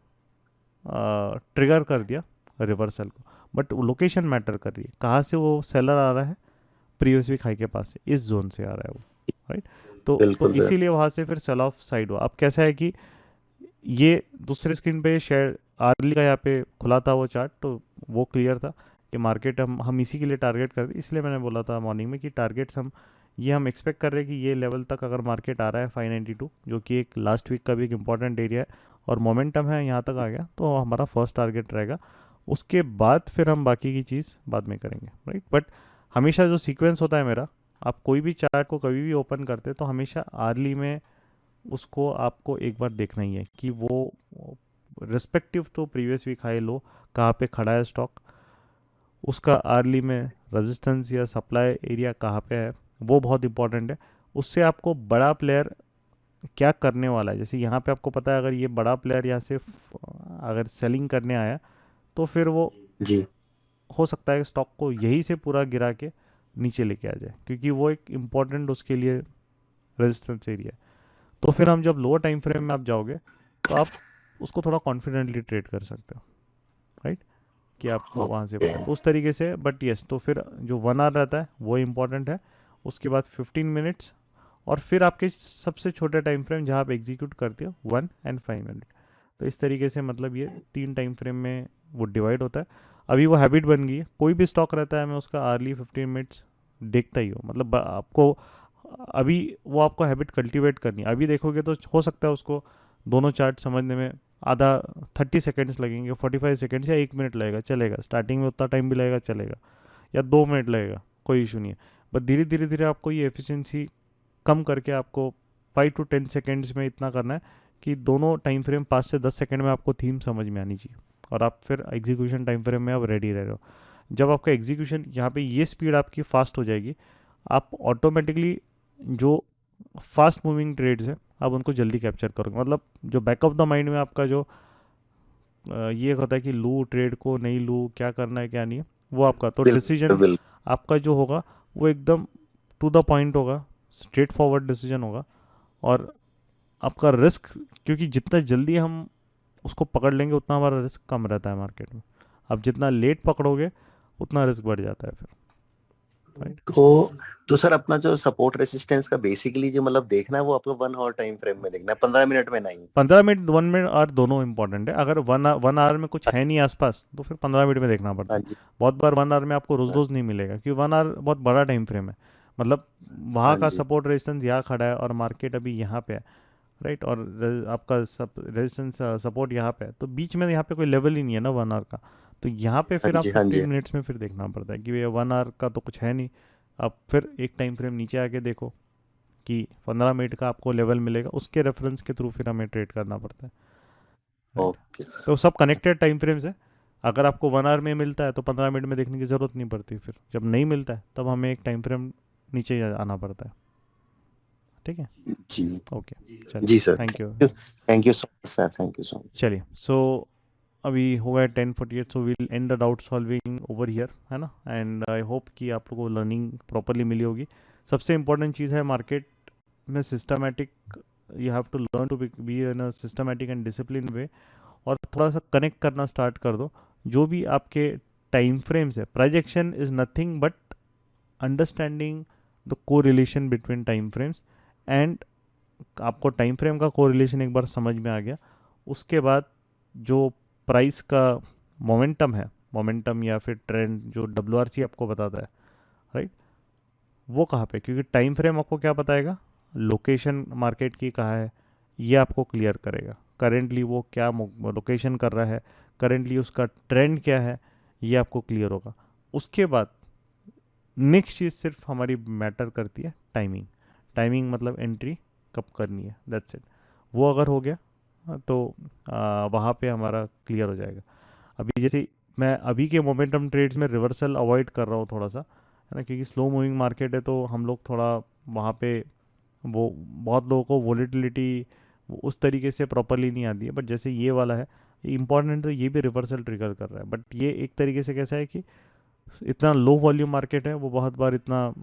ट्रिगर कर दिया रिवर्सल को। बट लोकेशन मैटर कर रही है, कहाँ से वो सेलर आ रहा है, प्रीवियस वीक हाई के पास से, इस जोन से आ रहा है वो, राइट। तो बिल्कुल सर इसीलिए वहाँ से फिर सेल ऑफ साइड हुआ। अब कैसा है कि ये दूसरे स्क्रीन पे शेयर आर्ली का यहाँ पे खुला था वो चार्ट, तो वो क्लियर था कि मार्केट हम इसी के लिए टारगेट करते, इसलिए मैंने बोला था मॉर्निंग में कि टारगेट्स हम एक्सपेक्ट कर रहे हैं कि ये लेवल तक अगर मार्केट आ रहा है 592, जो कि एक लास्ट वीक का भी एक इंपॉर्टेंट एरिया है, और मोमेंटम है यहाँ तक आ गया, तो हमारा फर्स्ट टारगेट रहेगा। उसके बाद फिर हम बाकी की चीज़ बाद में करेंगे, राइट। बट हमेशा जो सीक्वेंस होता है मेरा, आप कोई भी चार्ट को कभी भी ओपन करते तो हमेशा आर्ली में उसको आपको एक बार देखना ही है कि वो रिस्पेक्टिव तो प्रीवियस वीक हाई लो कहाँ पे खड़ा है स्टॉक, उसका आर्ली में रेजिस्टेंस या सप्लाई एरिया कहाँ पे है, वो बहुत इंपॉर्टेंट है। उससे आपको बड़ा प्लेयर क्या करने वाला है, जैसे यहाँ पे आपको पता है अगर ये बड़ा प्लेयर यहाँ से अगर सेलिंग करने आया, तो फिर वो जी हो सकता है स्टॉक को यहीं से पूरा गिरा के नीचे लेके आ जाए, क्योंकि वो एक इम्पॉर्टेंट उसके लिए रेजिस्टेंस एरिया है। तो फिर हम जब लोअर टाइम फ्रेम में आप जाओगे तो आप उसको थोड़ा कॉन्फिडेंटली ट्रेड कर सकते हो, राइट, कि आपको वहाँ से पता है, तो उस तरीके से। बट यस, तो फिर जो 1 आवर रहता है वो इम्पॉर्टेंट है, उसके बाद 15 मिनट्स, और फिर आपके सबसे छोटे टाइम फ्रेम जहाँ आप एग्जीक्यूट करते हो 1 और 5 मिनट। तो इस तरीके से मतलब ये 3 टाइम फ्रेम में वो डिवाइड होता है। अभी वो हैबिट बन गई है, कोई भी स्टॉक रहता है मैं उसका अर्ली 15 मिनट्स देखता ही हूँ। मतलब आपको अभी वो आपको हैबिट कल्टीवेट करनी है। अभी देखोगे तो हो सकता है उसको दोनों चार्ट समझने में आधा 30 सेकेंड्स लगेंगे, 45 सेकेंड्स या 1 मिनट लगेगा, चलेगा। स्टार्टिंग में उतना टाइम भी लगेगा, चलेगा, या 2 मिनट लगेगा, कोई इशू नहीं है। बट धीरे धीरे धीरे आपको ये एफिशिएंसी कम करके आपको 5 to 10 सेकेंड्स में इतना करना है कि दोनों टाइम फ्रेम 5 से 10 सेकेंड में आपको थीम समझ में आनी चाहिए, और आप फिर एग्जीक्यूशन टाइम फ्रेम में आप रेडी रह रहे हो। जब आपका एग्जीक्यूशन यहाँ पे ये स्पीड आपकी फास्ट हो जाएगी, आप ऑटोमेटिकली जो फास्ट मूविंग ट्रेड्स है आप उनको जल्दी कैप्चर करोगे। मतलब जो बैक ऑफ द माइंड में आपका जो ये होता है कि लूँ ट्रेड को, नहीं लूँ, क्या करना है क्या नहीं है, वो आपका तो डिसीजन आपका जो होगा वो एकदम टू द पॉइंट होगा, स्ट्रेट फॉरवर्ड डिसीजन होगा। और आपका रिस्क, क्योंकि जितना जल्दी हम उसको पकड़ लेंगे उतना हमारा रिस्क कम रहता है मार्केट में। आप जितना लेट पकड़ोगे उतना रिस्क बढ़ जाता है फिर, राइट। तो सर अपना जो सपोर्ट रेसिस्टेंस का बेसिकली जो मतलब देखना है वो आपको 1 आवर टाइम फ्रेम में देखना है, 15 मिनट में नहीं। 15 मिनट, 1 मिनट और दोनों इंपॉर्टेंट है। अगर 1 आवर में कुछ है नहीं आसपास तो फिर 15 मिनट में देखना पड़ता हाँ है। जी बहुत बार 1 आवर में आपको रोज रोज नहीं मिलेगा, क्योंकि 1 आवर बहुत बड़ा टाइम फ्रेम है। मतलब वहाँ हाँ का जी सपोर्ट रेजिस्टेंस यहाँ खड़ा है और मार्केट अभी यहाँ पे है। राइट, और आपका सब रेजिस्टेंस सपोर्ट यहाँ पे है, तो बीच में यहाँ पे कोई लेवल ही नहीं है ना 1 आवर का, तो यहाँ पे फिर हाँ आप जी, हाँ जी। 15 मिनट्स में फिर देखना पड़ता है कि भैया 1 आवर का तो कुछ है नहीं, आप फिर एक टाइम फ्रेम नीचे आके देखो कि 15 मिनट का आपको लेवल मिलेगा, उसके रेफरेंस के थ्रू फिर हमें ट्रेड करना पड़ता है, राइट। Okay sir. तो सब कनेक्टेड टाइम फ्रेम्स है, अगर आपको 1 आवर में मिलता है तो 15 मिनट में देखने की ज़रूरत नहीं पड़ती, फिर जब नहीं मिलता है तब हमें एक टाइम फ्रेम नीचे ही आना पड़ता है, ठीक है। जी ओके, जी चलिए, sir. Thank you. Thank you so much sir, thank you so much. चलिए, सो अभी हो गया 10:48, so will and the doubt solving over here, है ना, एंड आई होप कि आप लोगों को लर्निंग प्रॉपरली मिली होगी। सबसे इम्पोर्टेंट चीज़ है मार्केट में systematic, you have to learn to be in a systematic and discipline way, और थोड़ा सा कनेक्ट करना स्टार्ट कर दो जो भी आपके टाइम फ्रेम्स है। Projection is nothing but understanding the correlation between time frames, and आपको टाइम फ्रेम का को रिलेशन एक बार समझ में आ गया, उसके बाद जो प्राइस का मोमेंटम है, मोमेंटम या फिर ट्रेंड जो WRC आपको बताता है, राइट, वो कहाँ पे, क्योंकि टाइम फ्रेम आपको क्या बताएगा, लोकेशन मार्केट की कहाँ है ये आपको क्लियर करेगा, करेंटली वो क्या लोकेशन कर रहा है, करेंटली उसका ट्रेंड क्या है, ये आपको क्लियर होगा। उसके बाद नेक्स्ट चीज़ सिर्फ हमारी मैटर करती है टाइमिंग, टाइमिंग मतलब एंट्री कब करनी है, दैट्स इट। वो अगर हो गया तो वहाँ पे हमारा क्लियर हो जाएगा। अभी जैसे मैं अभी के मोमेंटम ट्रेड्स में रिवर्सल अवॉइड कर रहा हूँ थोड़ा सा, है ना, क्योंकि स्लो मूविंग मार्केट है, तो हम लोग थोड़ा वहाँ पे वो बहुत लोगों को वोलेटिलिटी उस तरीके से प्रॉपरली नहीं आती है, बट जैसे ये वाला है इंपॉर्टेंट, तो ये भी रिवर्सल ट्रिगर कर रहा है, बट ये एक तरीके से कैसा है कि इतना लो वॉल्यूम मार्केट है, वो बहुत बार इतना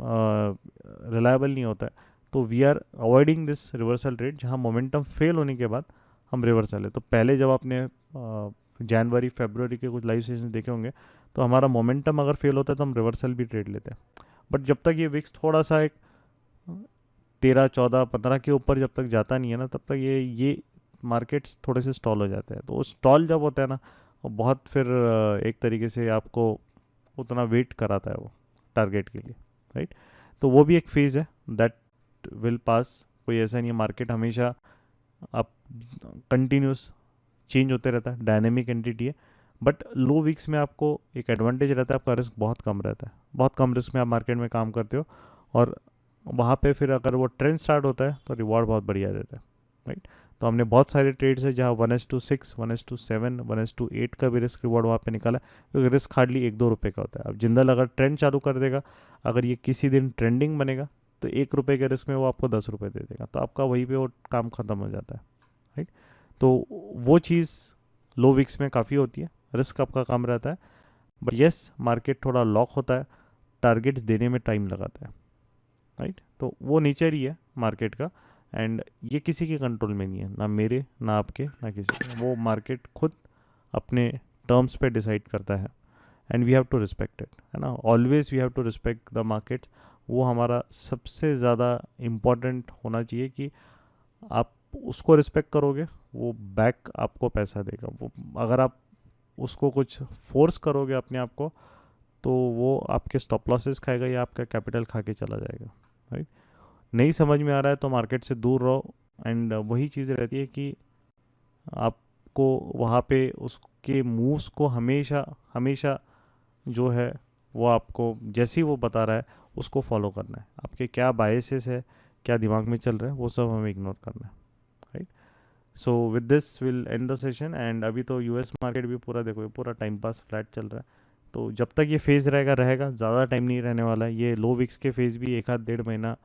रिलायबल नहीं होता है, तो we are avoiding this reversal trade जहाँ मोमेंटम फेल होने के बाद हम रिवर्सल है। तो पहले जब आपने जनवरी फरवरी के कुछ लाइव सेशन देखे होंगे, तो हमारा मोमेंटम अगर फेल होता है तो हम रिवर्सल भी ट्रेड लेते हैं, बट जब तक ये विक्स थोड़ा सा एक 13, 14, 15 के ऊपर जब तक जाता नहीं है ना, तब तक ये मार्केट्स थोड़े से स्टॉल हो जाते हैं। तो स्टॉल जब होता है ना, वो बहुत फिर एक तरीके से आपको उतना वेट कराता है वो टारगेट के लिए, राइट। तो वो भी एक फेज़ है दैट विल पास, कोई ऐसा नहीं है, मार्केट हमेशा आप कंटिन्यूस चेंज होते रहता है, डायनेमिक एंटिटी है, बट लो वीक्स में आपको एक एडवांटेज रहता है, आपका रिस्क बहुत कम रहता है, बहुत कम रिस्क में आप मार्केट में काम करते हो, और वहाँ पे फिर अगर वो ट्रेंड स्टार्ट होता है तो रिवॉर्ड बहुत बढ़िया देता है, राइट। तो हमने बहुत सारे ट्रेड्स है जहाँ 1:6, 1:7, 1:8 का भी रिस्क रिवॉर्ड वहाँ पे निकाला, क्योंकि रिस्क हार्डली 1-2 रुपये का होता है। अब जिंदल अगर ट्रेंड चालू कर देगा, अगर ये किसी दिन ट्रेंडिंग बनेगा, तो 1 रुपये के रिस्क में वो आपको 10 रुपये दे देगा, तो आपका वहीं पे वो काम ख़त्म हो जाता है, राइट। तो वो चीज़ लो विक्स में काफ़ी होती है, रिस्क आपका कम रहता है, बट येस मार्केट थोड़ा लॉक होता है, टारगेट्स देने में टाइम लगाता है, राइट। तो वो नेचर ही है मार्केट का, एंड ये किसी के कंट्रोल में नहीं है, ना मेरे, ना आपके, ना किसी के, वो मार्केट खुद अपने टर्म्स पे डिसाइड करता है, and we have to respect it, है ना, always we have to respect the market. वो हमारा सबसे ज़्यादा इम्पॉर्टेंट होना चाहिए कि आप उसको रिस्पेक्ट करोगे, वो बैक आपको पैसा देगा। वो अगर आप उसको कुछ फोर्स करोगे अपने आप को, तो वो आपके स्टॉप लॉसेस खाएगा या आपका कैपिटल खा के चला जाएगा, राइट। नहीं समझ में आ रहा है तो मार्केट से दूर रहो, एंड वही चीज़ रहती है कि आपको वहाँ पे उसके मूव्स को हमेशा हमेशा जो है वो आपको जैसे ही वो बता रहा है उसको फॉलो करना है, आपके क्या बायसेस है, क्या दिमाग में चल रहा है, वो सब हमें इग्नोर करना है, right. So with this will and the session, and अभी तो यूएस मार्केट भी पूरा देखो, पूरा टाइम पास फ्लैट चल रहा है, तो जब तक ये फेज़ रहेगा ज़्यादा टाइम नहीं रहने वाला है। ये लो विक्स के फेज़ भी 1-1.5 महीना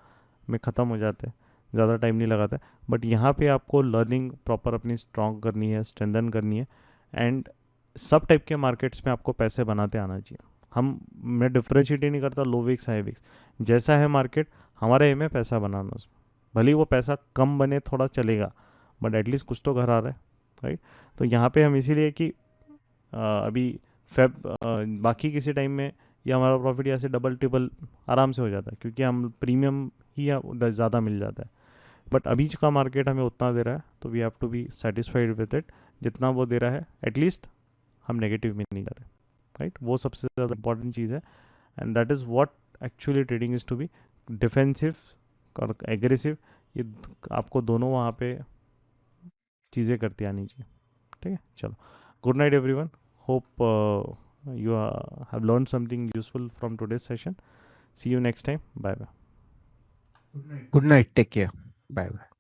में ख़त्म हो जाते हैं, ज़्यादा टाइम नहीं लगाता है, बट यहाँ पे आपको लर्निंग प्रॉपर अपनी स्ट्रॉन्ग करनी है, स्ट्रेंथन करनी है, एंड सब टाइप के मार्केट्स में आपको पैसे बनाते आना चाहिए। मैं डिफ्रेंशिएट ही नहीं करता लो विक्स हाई विक्स, जैसा है मार्केट हमारा एम है पैसा बनाना उसमें, भले ही वो पैसा कम बने थोड़ा चलेगा, बट एटलीस्ट कुछ तो घर आ रहा है, राइट। तो यहाँ पे हम इसीलिए कि अभी बाकी किसी टाइम में ये हमारा प्रॉफिट यहाँ से डबल ट्रिपल आराम से हो जाता है, क्योंकि हम प्रीमियम ही ज़्यादा मिल जाता है, बट अभी का मार्केट हमें उतना दे रहा है, तो we have to be satisfied with it, जितना वो दे रहा है एटलीस्ट हम नेगेटिव में नहीं जा रहे, राइट। वो सबसे ज़्यादा इंपॉर्टेंट चीज़ है, and that is what actually trading is to be defensive और एग्रेसिव, ये आपको दोनों वहाँ पे चीज़ें करती आनी चाहिए, ठीक है। चलो, good night everyone, hope you have learned something useful from today's session. See you next time. Bye bye. Good night. Take care. Bye bye.